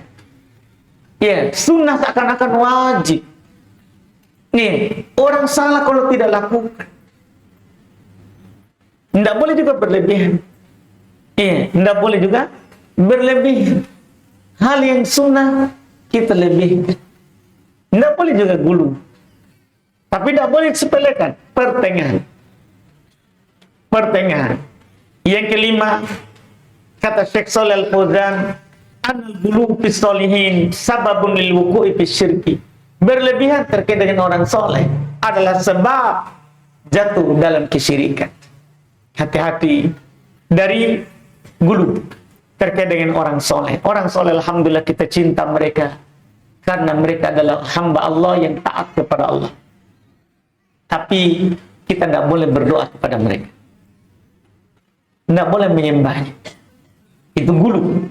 A: Ya, sunnah seakan-akan wajib. Nih, orang salah kalau tidak lakukan. Tidak boleh juga berlebihan. Iya, tidak boleh juga berlebihan. Hal yang sunnah kita lebihkan. Tidak boleh juga gulu. Tapi tidak boleh sepelekan. Pertengahan. Pertengahan. Yang kelima, kata Syekh Shalih Al-Fauzan, anal gulu fi sholihin sababun lil wuqu'i fi syirki. Berlebihan terkait dengan orang soleh adalah sebab jatuh dalam kesyirikan. Hati-hati dari gulu terkait dengan orang soleh. Orang soleh, alhamdulillah kita cinta mereka karena mereka adalah hamba Allah yang taat kepada Allah. Tapi kita tidak boleh berdoa kepada mereka, tidak boleh menyembahnya. Itu gulu.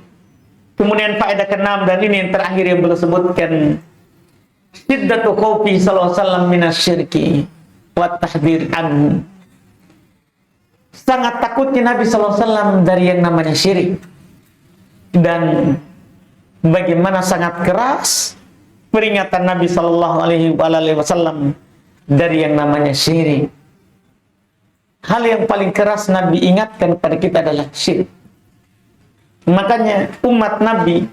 A: Kemudian faedah ke-6, dan ini yang terakhir yang beliau sebutkan, syiddatu khawfi sallallahu alaihi wasallam minasyirki wa tahdhir anhu. Sangat takutnya Nabi sallallahu alaihi wasallam dari yang namanya syirik, dan bagaimana sangat keras peringatan Nabi sallallahu alaihi wasallam dari yang namanya syirik. Hal yang paling keras Nabi ingatkan kepada kita adalah syirik. Makanya umat Nabi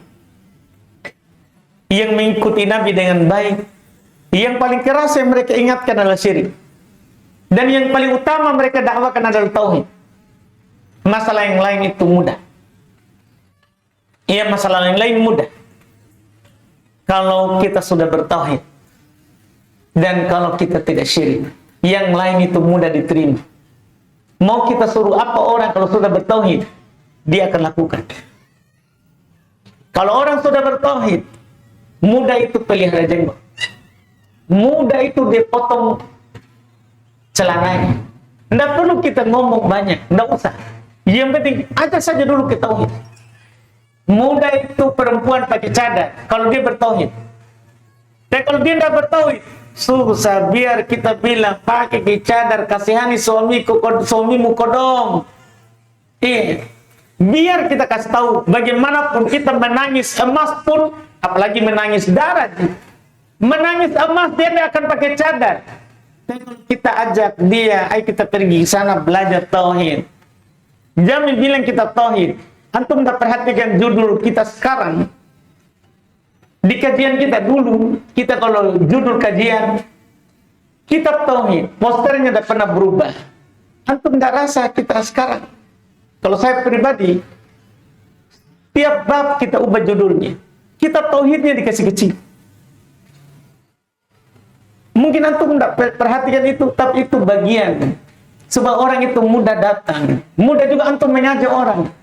A: yang mengikuti Nabi dengan baik, yang paling keras yang mereka ingatkan adalah syirik. Dan yang paling utama mereka dakwakan adalah tauhid. Masalah yang lain itu mudah. Iya, masalah yang lain mudah kalau kita sudah bertauhid. Dan kalau kita tidak syirik, yang lain itu mudah diterima. Mau kita suruh apa orang kalau sudah bertauhid, dia akan lakukan. Kalau orang sudah bertauhid, mudah itu pelihara jenggot, mudah itu dia potong celananya. Tidak perlu kita ngomong banyak, tidak usah. Yang penting ajak saja dulu ke tauhid. Mudah itu perempuan pakai cadar kalau dia bertauhid. Dan kalau dia tidak bertauhid, susah. Biar kita bilang pakai cadar, kasihani suamimu kodong. Iya. Biar kita kasih tahu, bagaimanapun kita menangis emas pun, apalagi menangis darah, menangis emas dia tidak akan pakai cadar. Dan kalau kita ajak dia, ayo kita pergi sana belajar tauhid. Jangan bilang kita tauhid. Antum tak perhatikan judul kita sekarang. Di kajian kita dulu, kita kalau judul kajian kitab tauhid, posternya tidak pernah berubah. Antum tidak rasa kita sekarang. Kalau saya pribadi, tiap bab kita ubah judulnya. Kitab tauhidnya dikasih kecil. Mungkin antum tidak perhatikan itu, tapi itu bagian. Sebab orang itu mudah datang, mudah juga antum mengajak orang.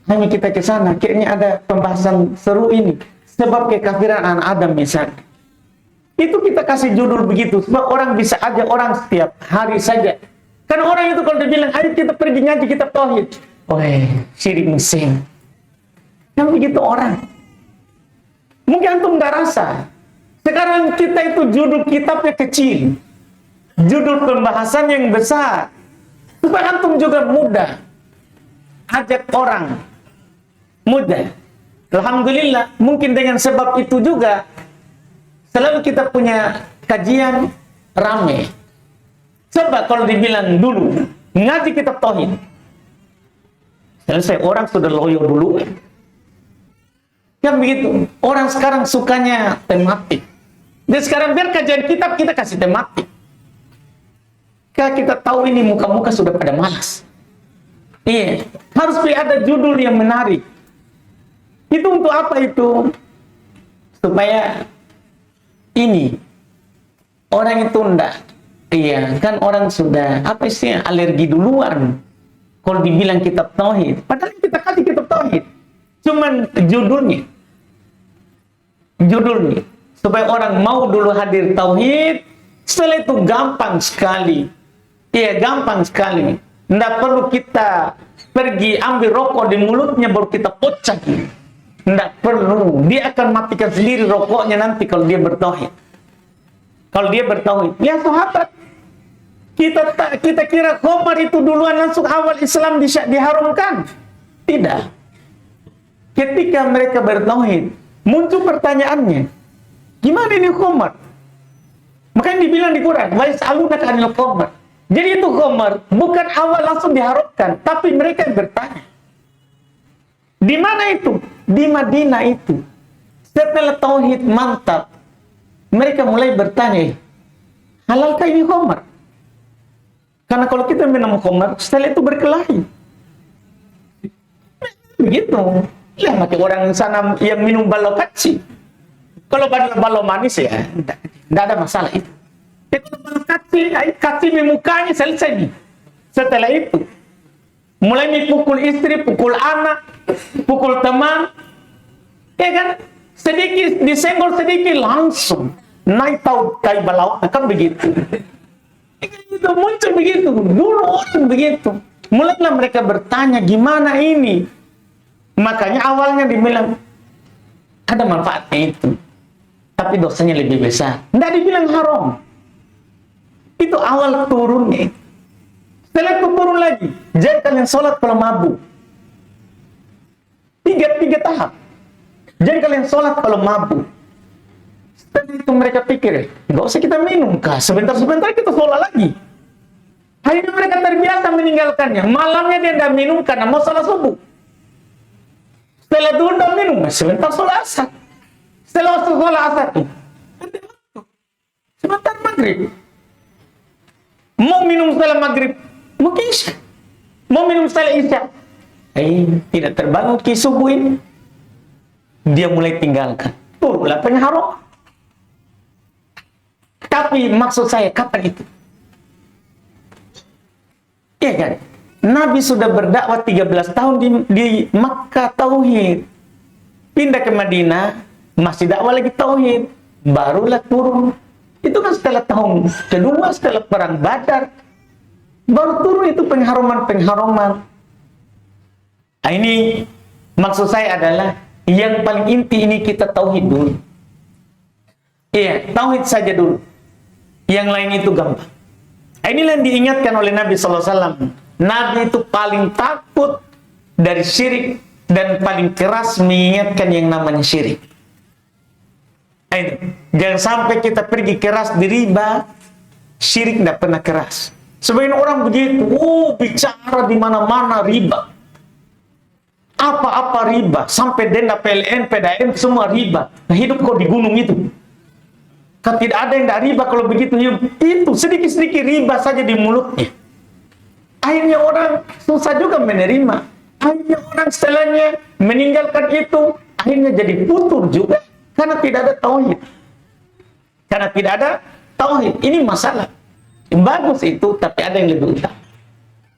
A: Hanya kita ke sana, kayaknya ada pembahasan seru ini. Sebab kekafiran anak Adam misalnya. Itu kita kasih judul begitu, sebab orang bisa ajak orang setiap hari saja. Karena orang itu kalau dia bilang, ayo kita pergi ngaji kitab tauhid. Woi, syirik mesin. Yang begitu orang. Mungkin antum nggak rasa. Sekarang kita itu judul kitabnya kecil. Judul pembahasan yang besar. Supaya antum juga mudah. Ajak orang. Mudah. Alhamdulillah, mungkin dengan sebab itu juga selalu kita punya kajian rame. Sebab kalau dibilang dulu ngaji kitab tauhid, selesai orang sudah loyo dulu. Kan begitu. Orang sekarang sukanya tematik. Dan sekarang biar kajian kitab kita kasih tematik. Karena kita tahu ini muka-muka sudah pada malas. Iya, harus ada judul yang menarik. Itu untuk apa itu? Supaya ini orang itu enggak. Iya, kan orang sudah apa sih alergi duluan kalau dibilang kitab tauhid. Padahal kita kasih kitab tauhid. Cuman judulnya. Judulnya supaya orang mau dulu hadir tauhid. Setelah itu gampang sekali. Iya, gampang sekali. Nggak perlu kita pergi ambil rokok di mulutnya baru kita pocah. Nggak perlu. Dia akan matikan sendiri rokoknya nanti kalau dia bertauhid. Kalau dia bertauhid, ya sahabat. Kita kira khamar itu duluan langsung awal Islam diharumkan. Tidak. Ketika mereka bertauhid, muncul pertanyaannya, gimana ini khamar? Makanya dibilang di Quran, wa yas'alunaka 'anil khamar. Jadi itu khamar bukan awal langsung diharamkan, tapi mereka bertanya. Di mana itu? Di Madinah itu. Setelah tauhid mantap, mereka mulai bertanya, halalkah ini khamar? Karena kalau kita minum khamar, setelah itu berkelahi. Begitu. Ya, macam orang sana yang minum balo kaci. Kalau balo manis ya, tidak ada masalah itu. Tapi kalau kaci mukanya selesai nih. Setelah itu, mulai pukul istri, pukul anak, pukul teman, ya kan? Sedikit disenggol sedikit langsung naik tahu kai balau, kan begitu. Itu muncul begitu, dulu orang begitu. Mulailah mereka bertanya gimana ini. Makanya awalnya dibilang ada manfaatnya itu, tapi dosanya lebih besar. Tidak dibilang haram. Itu awal turunnya. Setelah itu turun lagi, jangan kalian sholat kalau mabuk. Tiga tahap. Jangan kalian sholat kalau mabuk. Setelah itu mereka pikir, nggak usah kita minum kah? Sebentar-sebentar kita sholat lagi. Akhirnya mereka terbiasa meninggalkannya. Malamnya dia tidak minum karena mau sholat subuh. Setelah itu tidak minum, sebentar sholat asar. Setelah sholat asar, sebentar maghrib. Mau minum setelah maghrib, mungkin isya. Mau minum setelah isya. Tidak terbangun ke subuh ini. Dia mulai tinggalkan. Turunlah haram. Tapi maksud saya, kapan itu? Iya kan? Nabi sudah berdakwah 13 tahun di Makkah tauhid. Pindah ke Madinah, masih dakwah lagi tauhid. Barulah turun. Itu kan setelah tahun kedua, setelah perang Badar. Baru turun itu pengharuman. Nah, ini maksud saya adalah yang paling inti ini kita tauhid dulu. Iya, tauhid saja dulu. Yang lain itu gampang. Inilah yang diingatkan oleh Nabi SAW. Nabi itu paling takut dari syirik dan paling keras mengingatkan yang namanya syirik. Jangan sampai kita pergi keras di riba, syirik tidak pernah keras. Sebagian orang begitu, bicara di mana-mana riba. Apa-apa riba, sampai denda PLN, PDAM, semua riba. Nah, hidup kok di gunung itu. Kan tidak ada yang tidak riba kalau begitu hidup. Itu sedikit-sedikit riba saja di mulutnya. Akhirnya orang susah juga menerima. Akhirnya orang setelahnya meninggalkan itu. Akhirnya jadi putur juga. Karena tidak ada tauhid. Karena tidak ada tauhid. Ini masalah. Bagus itu, tapi ada yang lebih utama.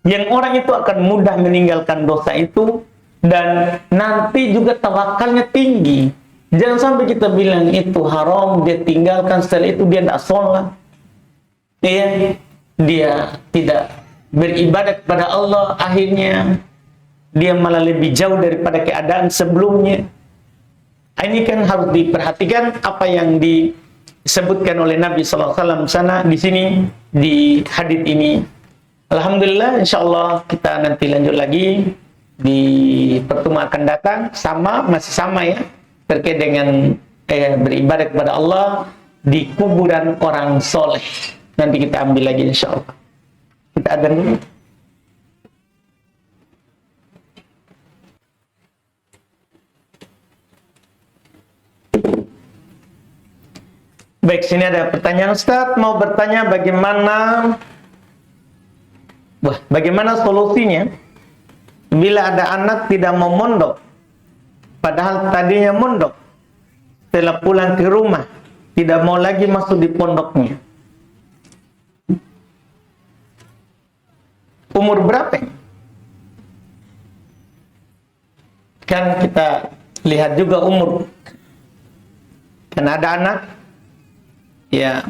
A: Yang orang itu akan mudah meninggalkan dosa itu. Dan nanti juga tawakalnya tinggi. Jangan sampai kita bilang itu haram, dia tinggalkan, setelah itu dia tidak sholat. Dia tidak beribadah kepada Allah, akhirnya dia malah lebih jauh daripada keadaan sebelumnya. Ini kan harus diperhatikan apa yang disebutkan oleh Nabi SAW sana di sini di hadits ini. Alhamdulillah, insyaallah kita nanti lanjut lagi di pertemuan akan datang, masih sama ya, terkait dengan beribadah kepada Allah di kuburan orang soleh. Nanti kita ambil lagi insyaallah. Kita adzan dulu. Baik, sini ada pertanyaan Ustaz, mau bertanya bagaimana solusinya bila ada anak tidak mau mondok, padahal tadinya mondok, setelah pulang ke rumah tidak mau lagi masuk di pondoknya. Umur berapa? Kan kita lihat juga umur. Kan ada anak ya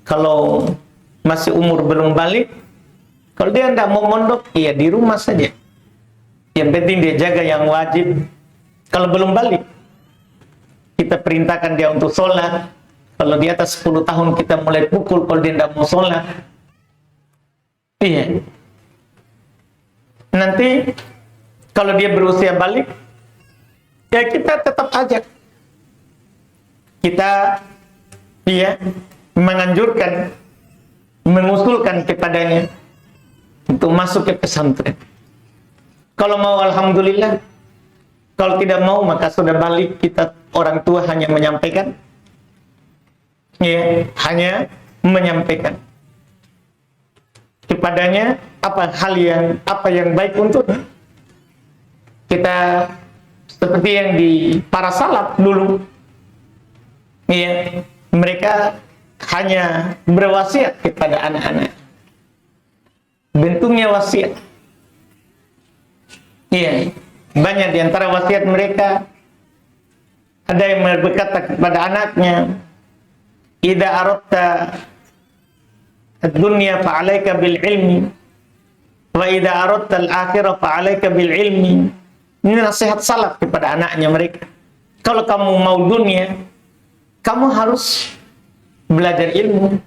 A: kalau masih umur belum balik, kalau dia tidak mau mondok, ya di rumah saja. Yang penting dia jaga yang wajib. Kalau belum balik, kita perintahkan dia untuk sholat. Kalau di atas 10 tahun kita mulai pukul kalau dia tidak mau sholat. Iya. Nanti kalau dia berusia balik, ya kita tetap ajak. Kita menganjurkan mengusulkan kepadanya untuk masuk ke pesantren. Kalau mau alhamdulillah, kalau tidak mau maka sudah balik. Kita orang tua hanya menyampaikan, ya, hanya menyampaikan kepadanya apa yang baik untuknya. Kita seperti yang di para salaf dulu, ya, mereka hanya berwasiat kepada anak-anak. Bentuknya wasiat. Iya, banyak di antara wasiat mereka ada yang berkata kepada anaknya, "Idza aradta ad-dunya fa'alaika bil ilmi wa idza aradta al-akhirah fa'alaika bil ilmi." Ini nasihat salaf kepada anaknya mereka. Kalau kamu mau dunia, kamu harus belajar ilmu.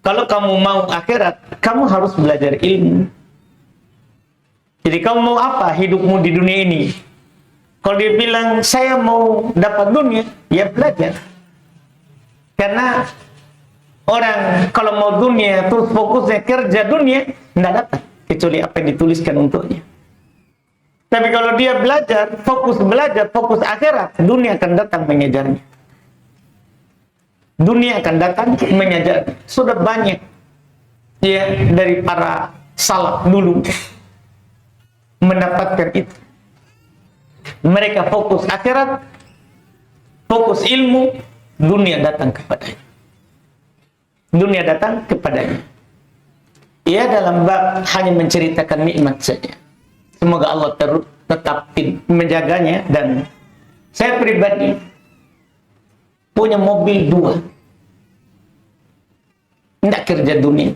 A: Kalau kamu mau akhirat, kamu harus belajar ilmu. Jadi kamu mau apa hidupmu di dunia ini? Kalau dia bilang, saya mau dapat dunia, ya belajar. Karena orang kalau mau dunia, terus fokusnya kerja dunia, tidak dapat. Kecuali apa yang dituliskan untuknya. Tapi kalau dia belajar, fokus akhirat, dunia akan datang mengejarnya. Dunia akan datang mengejar. Sudah banyak ya dari para salaf dulu mendapatkan itu. Mereka fokus akhirat, fokus ilmu, dunia datang kepadanya. Dunia datang kepadanya. Ia dalam bab hanya menceritakan nikmat saja. Semoga Allah tetap menjaganya. Dan saya pribadi punya mobil 2. Tidak kerja dunia.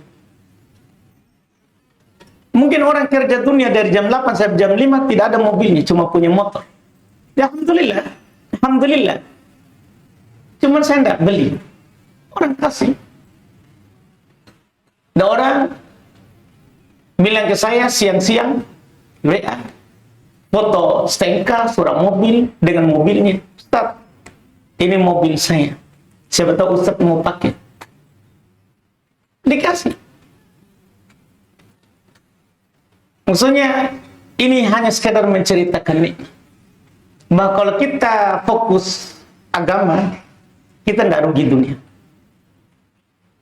A: Mungkin orang kerja dunia dari jam 8 sampai jam 5 tidak ada mobilnya, cuma punya motor. Ya alhamdulillah. Alhamdulillah. Cuman saya tidak beli. Orang kasih. Ada orang bilang ke saya siang-siang, WA, foto stnk, surat mobil dengan mobilnya. Ustaz, ini mobil saya. Siapa tahu Ustaz mau pakai. Dikasih. Maksudnya ini hanya sekedar menceritakan ini. Bahwa kalau kita fokus agama, kita tidak rugi dunia.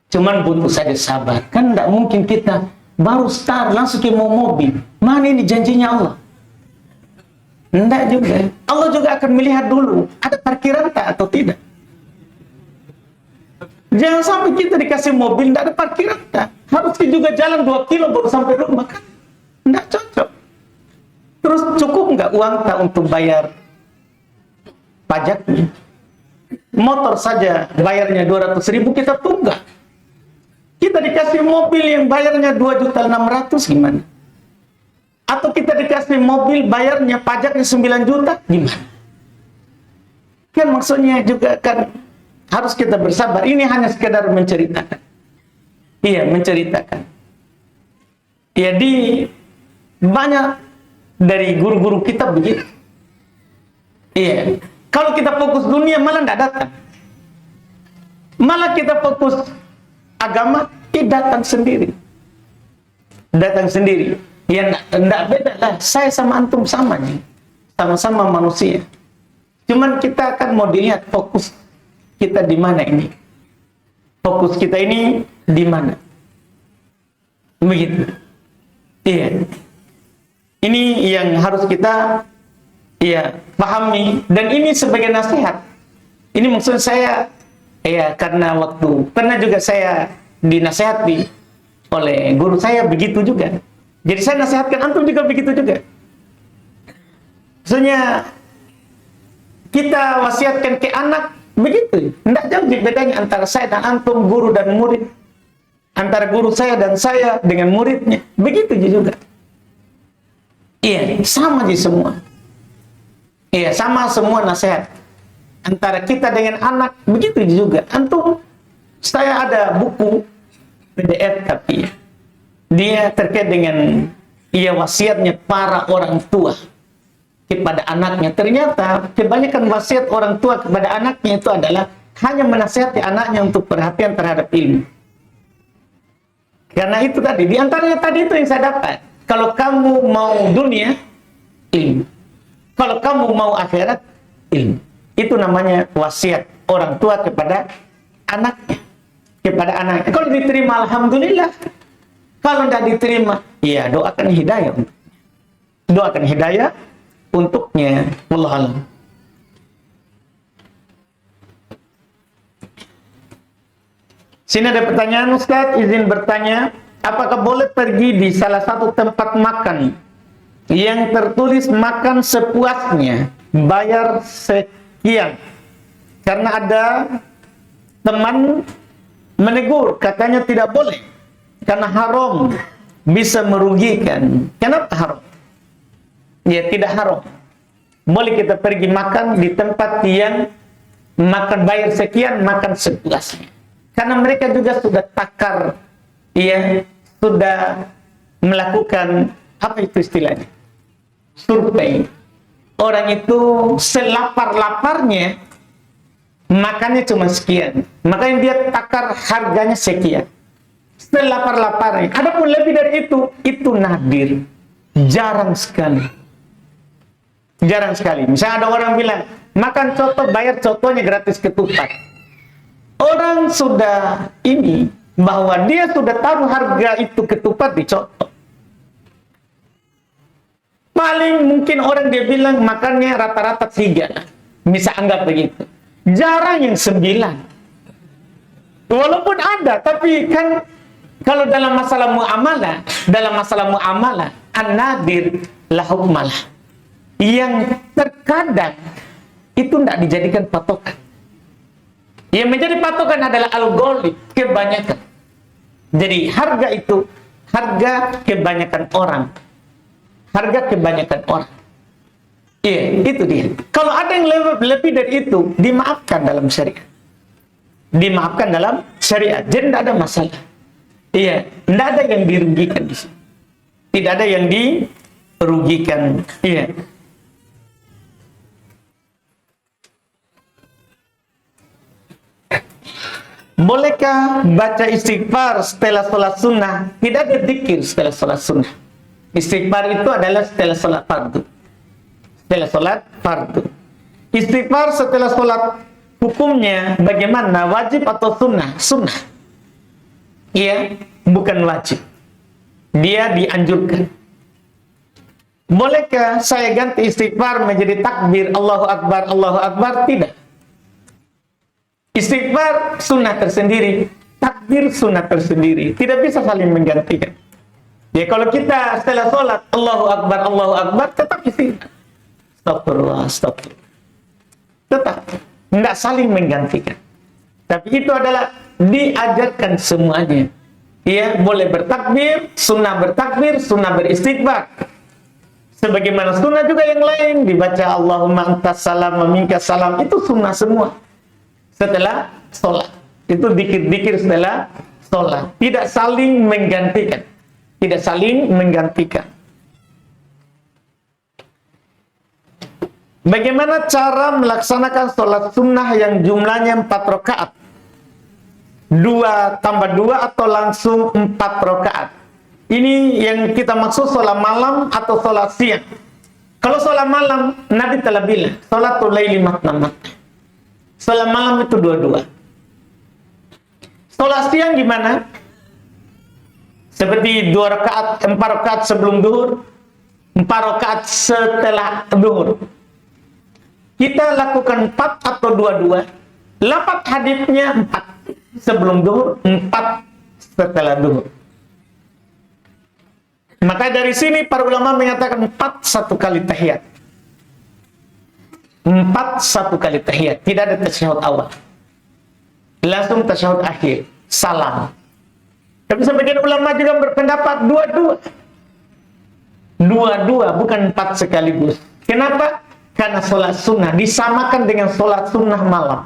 A: Cuman butuh saja sabar. Kan tidak mungkin kita baru start langsung ke mau mobil. Mana ini janjinya Allah? Tidak juga. Allah juga akan melihat dulu ada parkiran tak atau tidak. Jangan sampai kita dikasih mobil tidak ada parkiran tak. Harus juga jalan 2 kilo baru sampai rumah kan? Tidak cocok. Terus cukup nggak uang tak untuk bayar pajaknya? Motor saja bayarnya 200.000 kita tunggak. Kita dikasih mobil yang bayarnya 2.600.000 gimana? Atau kita dikasih mobil bayarnya pajaknya 9 juta gimana? Kan maksudnya juga kan harus kita bersabar. Ini hanya sekedar menceritakan. Iya, menceritakan. Jadi banyak dari guru-guru kita begitu. Iya. Kalau kita fokus dunia malah tidak datang. Malah kita fokus agama, datang sendiri. Datang sendiri. Ya tidak beda lah. Saya sama antum sama nih. Sama-sama manusia. Cuman kita akan mau dilihat fokus kita di mana ini. Fokus kita ini di mana. Begitu. Iya. Ini yang harus kita pahami. Dan ini sebagai nasihat. Ini maksud saya karena pernah juga saya dinasihati oleh guru saya begitu juga. Jadi saya nasihatkan antum juga begitu juga. Maksudnya kita wasiatkan ke anak begitu. Tidak jauh bedanya antara saya dan antum, guru dan murid. Antara guru saya dan saya dengan muridnya. Begitu juga. Iya, sama aja semua. Iya, sama semua nasihat. Antara kita dengan anak, begitu juga. Antum, saya ada buku PDF tapi dia terkait dengan wasiatnya para orang tua kepada anaknya. Ternyata kebanyakan wasiat orang tua kepada anaknya itu adalah hanya menasihati anaknya untuk perhatian terhadap ilmu. Karena itu tadi, di antaranya tadi itu yang saya dapat. Kalau kamu mau dunia, ilmu. Kalau kamu mau akhirat, ilmu. Itu namanya wasiat orang tua kepada anaknya. Kepada anaknya. Kalau diterima, alhamdulillah. Kalau tidak diterima, ya doakan hidayah. Doakan hidayah untuknya. Wallahu a'lam. Sini ada pertanyaan, Ustaz, izin bertanya, apakah boleh pergi di salah satu tempat makan yang tertulis makan sepuasnya, bayar sekian? Karena ada teman menegur, katanya tidak boleh, karena haram, bisa merugikan. Kenapa haram? Ya, tidak haram. Boleh kita pergi makan di tempat yang makan bayar sekian, makan sepuasnya. Karena mereka juga sudah takar, ya, sudah melakukan, apa itu istilahnya? Survei. Orang itu selapar-laparnya, makannya cuma sekian. Makanya dia takar harganya sekian. Selapar-laparnya. Adapun lebih dari itu nadir. Jarang sekali. Jarang sekali. Misalnya ada orang bilang, makan coto, bayar cotonya gratis ketupat. Orang sudah ini, bahwa dia sudah taruh harga itu ketupat di coto. Paling mungkin orang dia bilang makannya rata-rata 3. Bisa anggap begitu. Jarang yang 9. Walaupun ada, tapi kan kalau dalam masalah muamalah, an-nadir la hukmalah. Yang terkadang itu tidak dijadikan patokan. Yang menjadi patokan adalah al-ghalib, kebanyakan. Jadi harga itu harga kebanyakan orang. Harga kebanyakan orang. Iya, itu dia. Kalau ada yang lebih dari itu, dimaafkan dalam syariat. Dimaafkan dalam syariat. Jadi tidak ada masalah. Iya, tidak ada yang dirugikan di sini. Tidak ada yang dirugikan. Iya. Bolehkah baca istighfar setelah sholat sunnah? Tidak ada zikir setelah sholat sunnah. Istighfar itu adalah setelah sholat fardu. Setelah sholat fardu. Istighfar setelah sholat hukumnya bagaimana? Wajib atau sunnah? Sunnah. Iya, bukan wajib. Dia dianjurkan. Bolehkah saya ganti istighfar menjadi takbir Allahu Akbar, Allahu Akbar? Tidak. Istighfar sunnah tersendiri, takbir sunnah tersendiri, tidak bisa saling menggantikan. Ya, kalau kita setelah sholat Allahu Akbar, tetap istighfar. Astagfirullah, astagfirullah. Tetap, tidak saling menggantikan. Tapi itu adalah diajarkan semuanya. Ya, boleh bertakbir, sunnah beristighfar. Sebagaimana sunnah juga yang lain, dibaca Allahumma antas salam wa minkas salam, itu sunnah semua. Setelah sholat, itu dikir-dikir setelah sholat, tidak saling menggantikan, tidak saling menggantikan. Bagaimana cara melaksanakan sholat sunnah yang jumlahnya 4 rakaat? 2 tambah 2 atau langsung 4 rakaat? Ini yang kita maksud sholat malam atau sholat siang. Kalau sholat malam, Nabi telah bilang, sholatul laili matna. Sholat malam itu 2-2. Sholat siang gimana? Seperti 2 rakaat, 4 rakaat sebelum duhur, 4 rakaat setelah duhur. Kita lakukan 4 atau 2-2. Lafaz haditsnya 4 sebelum duhur, 4 setelah duhur. Maka dari sini para ulama mengatakan 4 1 kali tahiyat. 4 1 kali tahiyat, tidak ada tasyahud awal. Langsung tasyahud akhir, salam. Tapi sebagian ulama juga berpendapat 2-2. 2-2, bukan 4 sekaligus. Kenapa? Karena sholat sunnah disamakan dengan sholat sunnah malam.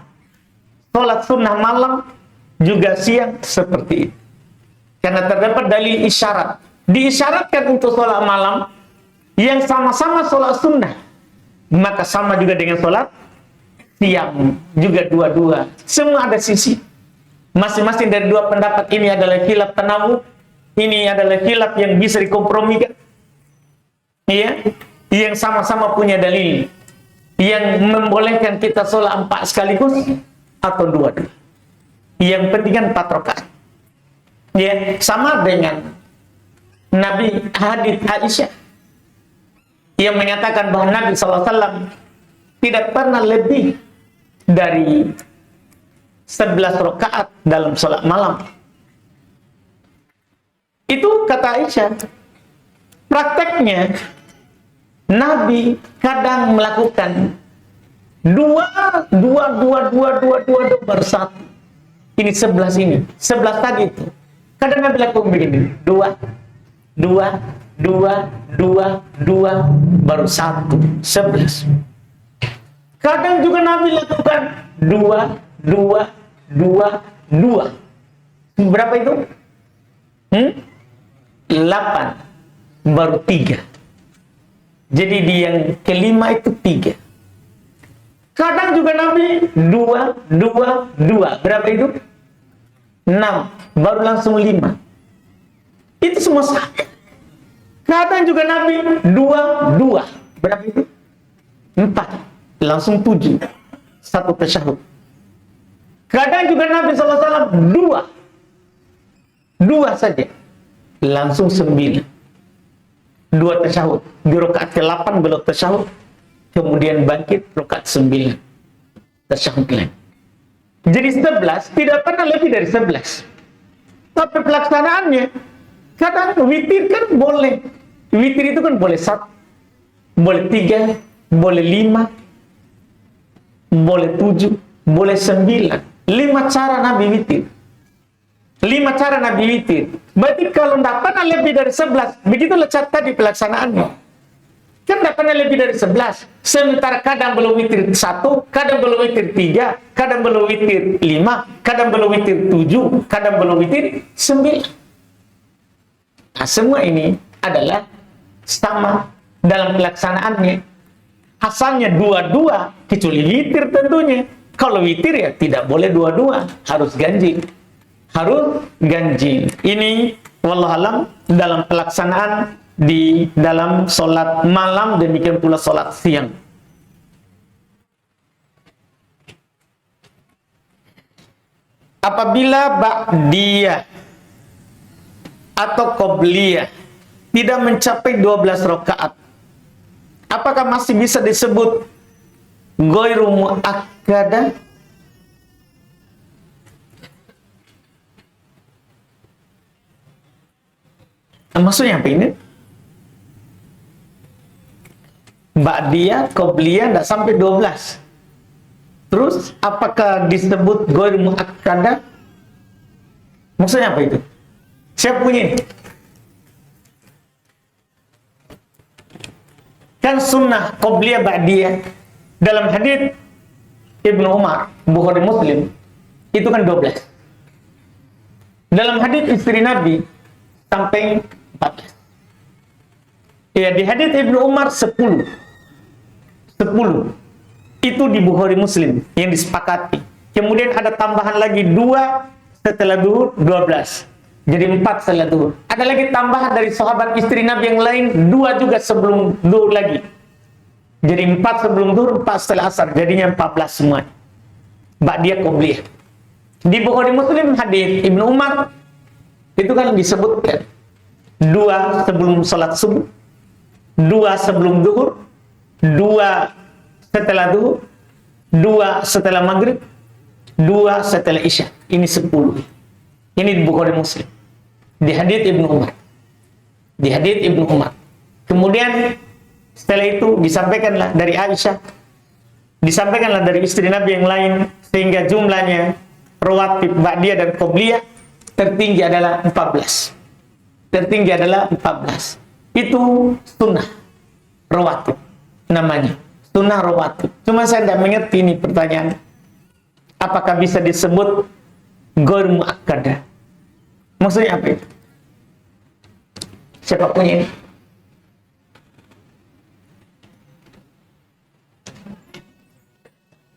A: Sholat sunnah malam juga siang seperti itu. Karena terdapat dalil isyarat. Diisyaratkan untuk sholat malam yang sama-sama sholat sunnah. Maka sama juga dengan sholat siang, juga 2-2. Semua ada sisi. Masing-masing dari 2 pendapat ini adalah khilaf tanawwu, ini adalah khilaf yang bisa dikompromikan. Iya, yang sama-sama punya dalil yang membolehkan kita sholat 4 sekaligus atau 2. Yang penting kan 4 rakaat. Ya, sama dengan Nabi hadits Aisyah yang menyatakan bahwa Nabi SAW tidak pernah lebih dari 11 rakaat dalam sholat malam. Itu kata Aisyah. Prakteknya Nabi kadang melakukan 2 baru 1. Ini 11 ini. 11 tadi itu. Kadang Nabi lakukan begini. 2 baru 1. 11. Kadang juga Nabi lakukan 2. Berapa itu? 8 baru 3. Jadi di yang kelima itu 3. Kadang juga Nabi 2. Berapa itu? 6 baru langsung 5. Itu semua sah. Kadang juga Nabi 2. Berapa itu? 4 langsung 7. 1 tasyahud. Kadang juga Nabi SAW 2 saja langsung 9. 2 tasyahud. Di rakaat ke-8 belum tasyahud. Kemudian bangkit rakaat 9. Tasyahud lain. Jadi 11 tidak pernah lebih dari 11. Tapi pelaksanaannya kadang witir kan boleh. Witir itu kan boleh 1, boleh 3, boleh 5, boleh 7, boleh 9. 5 cara Nabi witir. 5 cara Nabi witir. Berarti kalau tidak pernah lebih dari 11, begitulah tadi pelaksanaannya. Kan tidak pernah lebih dari 11. Sementara kadang belum witir 1, kadang belum witir 3, kadang belum witir 5, kadang belum witir 7, kadang belum witir 9. Nah, semua ini adalah sama dalam pelaksanaannya. Asalnya 2, kecuali witir tentunya. Kalau witir ya tidak boleh 2, harus ganjil. Harus ganjil. Ini wallahualam dalam pelaksanaan di dalam sholat malam, demikian pula sholat siang. Apabila ba'diyah atau qobliyah tidak mencapai 12 rakaat, apakah masih bisa disebut ghairu muakkadah? Maksudnya apa ini? Ba'diyah, qobliyah tidak sampai 12. Terus apakah disebut ghairu muakkadah? Maksudnya apa itu? Siapa punya? Kan sunnah qobliyah ba'diyah dalam hadits Ibnu Umar, Bukhari Muslim, itu kan 12. Dalam hadits istri Nabi sampai 14. Ya, di hadits Ibnu Umar 10. Itu di Bukhari Muslim yang disepakati. Kemudian ada tambahan lagi 2 setelah duhur, 12. Jadi 4 setelah duhur. Ada lagi tambahan dari sahabat istri Nabi yang lain, 2 juga sebelum duhur lagi. Jadi 4 sebelum duhur, 4 setelah asar. Jadinya 14 semua. Ba'diyah qobliyah. Di Bukhari Muslim hadits Ibnu Umar itu kan disebutkan 2 sebelum salat subuh, 2 sebelum duhur, 2 setelah duhur, 2 setelah maghrib, 2 setelah isya. Ini 10. Ini di Bukhari Muslim. Di hadits Ibnu Umar. Di hadits Ibnu Umar. Kemudian setelah itu disampaikanlah dari Aisyah, disampaikanlah dari istri Nabi yang lain, sehingga jumlahnya rawatib, ba'diyah dan qobliyah tertinggi adalah 14. Tertinggi adalah 14. Itu sunnah rawatib namanya. Sunnah rawatib. Cuma saya tidak mengerti ini pertanyaan. Apakah bisa disebut ghairu muakkadah? Maksudnya apa itu? Siapa punya ini?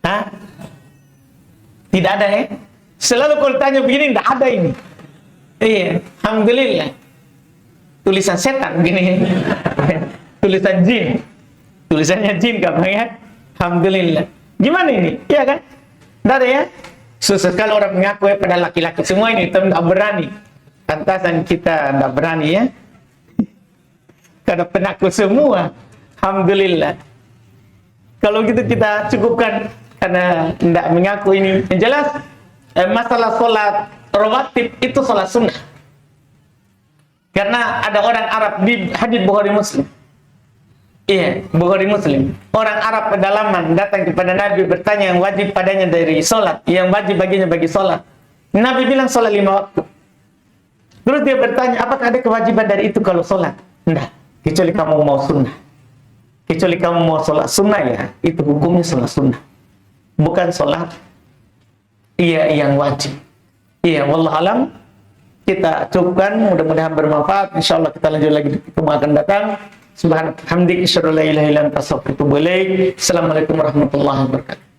A: Hah? Tidak ada ya? Selalu kalau tanya begini, tidak ada ini. Iya, alhamdulillah. tulisan setan gini. Tulisan jin. Tulisannya jin kan ya? Alhamdulillah. Gimana ini? Iya kan? Tidak ada ya? Susah kalau orang mengaku ya pada laki-laki semua ini tidak berani. Pantasan kita tidak berani ya. Karena penakut semua. Alhamdulillah. Kalau gitu kita cukupkan karena tidak mengaku ini. Yang jelas masalah sholat rawatib itu sholat sunnah. Karena ada orang Arab di hadits Bukhari Muslim. Iya, Bukhari Muslim. Orang Arab pedalaman datang kepada Nabi bertanya yang wajib padanya dari sholat, yang wajib baginya bagi sholat. Nabi bilang sholat 5 waktu. Terus dia bertanya, apakah ada kewajiban dari itu kalau sholat? Tidak, kecuali kamu mau sunnah. Kecuali kamu mau sholat sunnah ya, itu hukumnya sholat sunnah. Bukan sholat yang wajib. Iya, wallahu alam. Kita cukupkan, mudah-mudahan bermanfaat. Insyaallah kita lanjut lagi di pertemuan akan datang. Subhanallah, hamdik, asyhadu an la ilaha illa anta, astaghfiruka wa atubu ilaik. Assalamualaikum warahmatullahi wabarakatuh.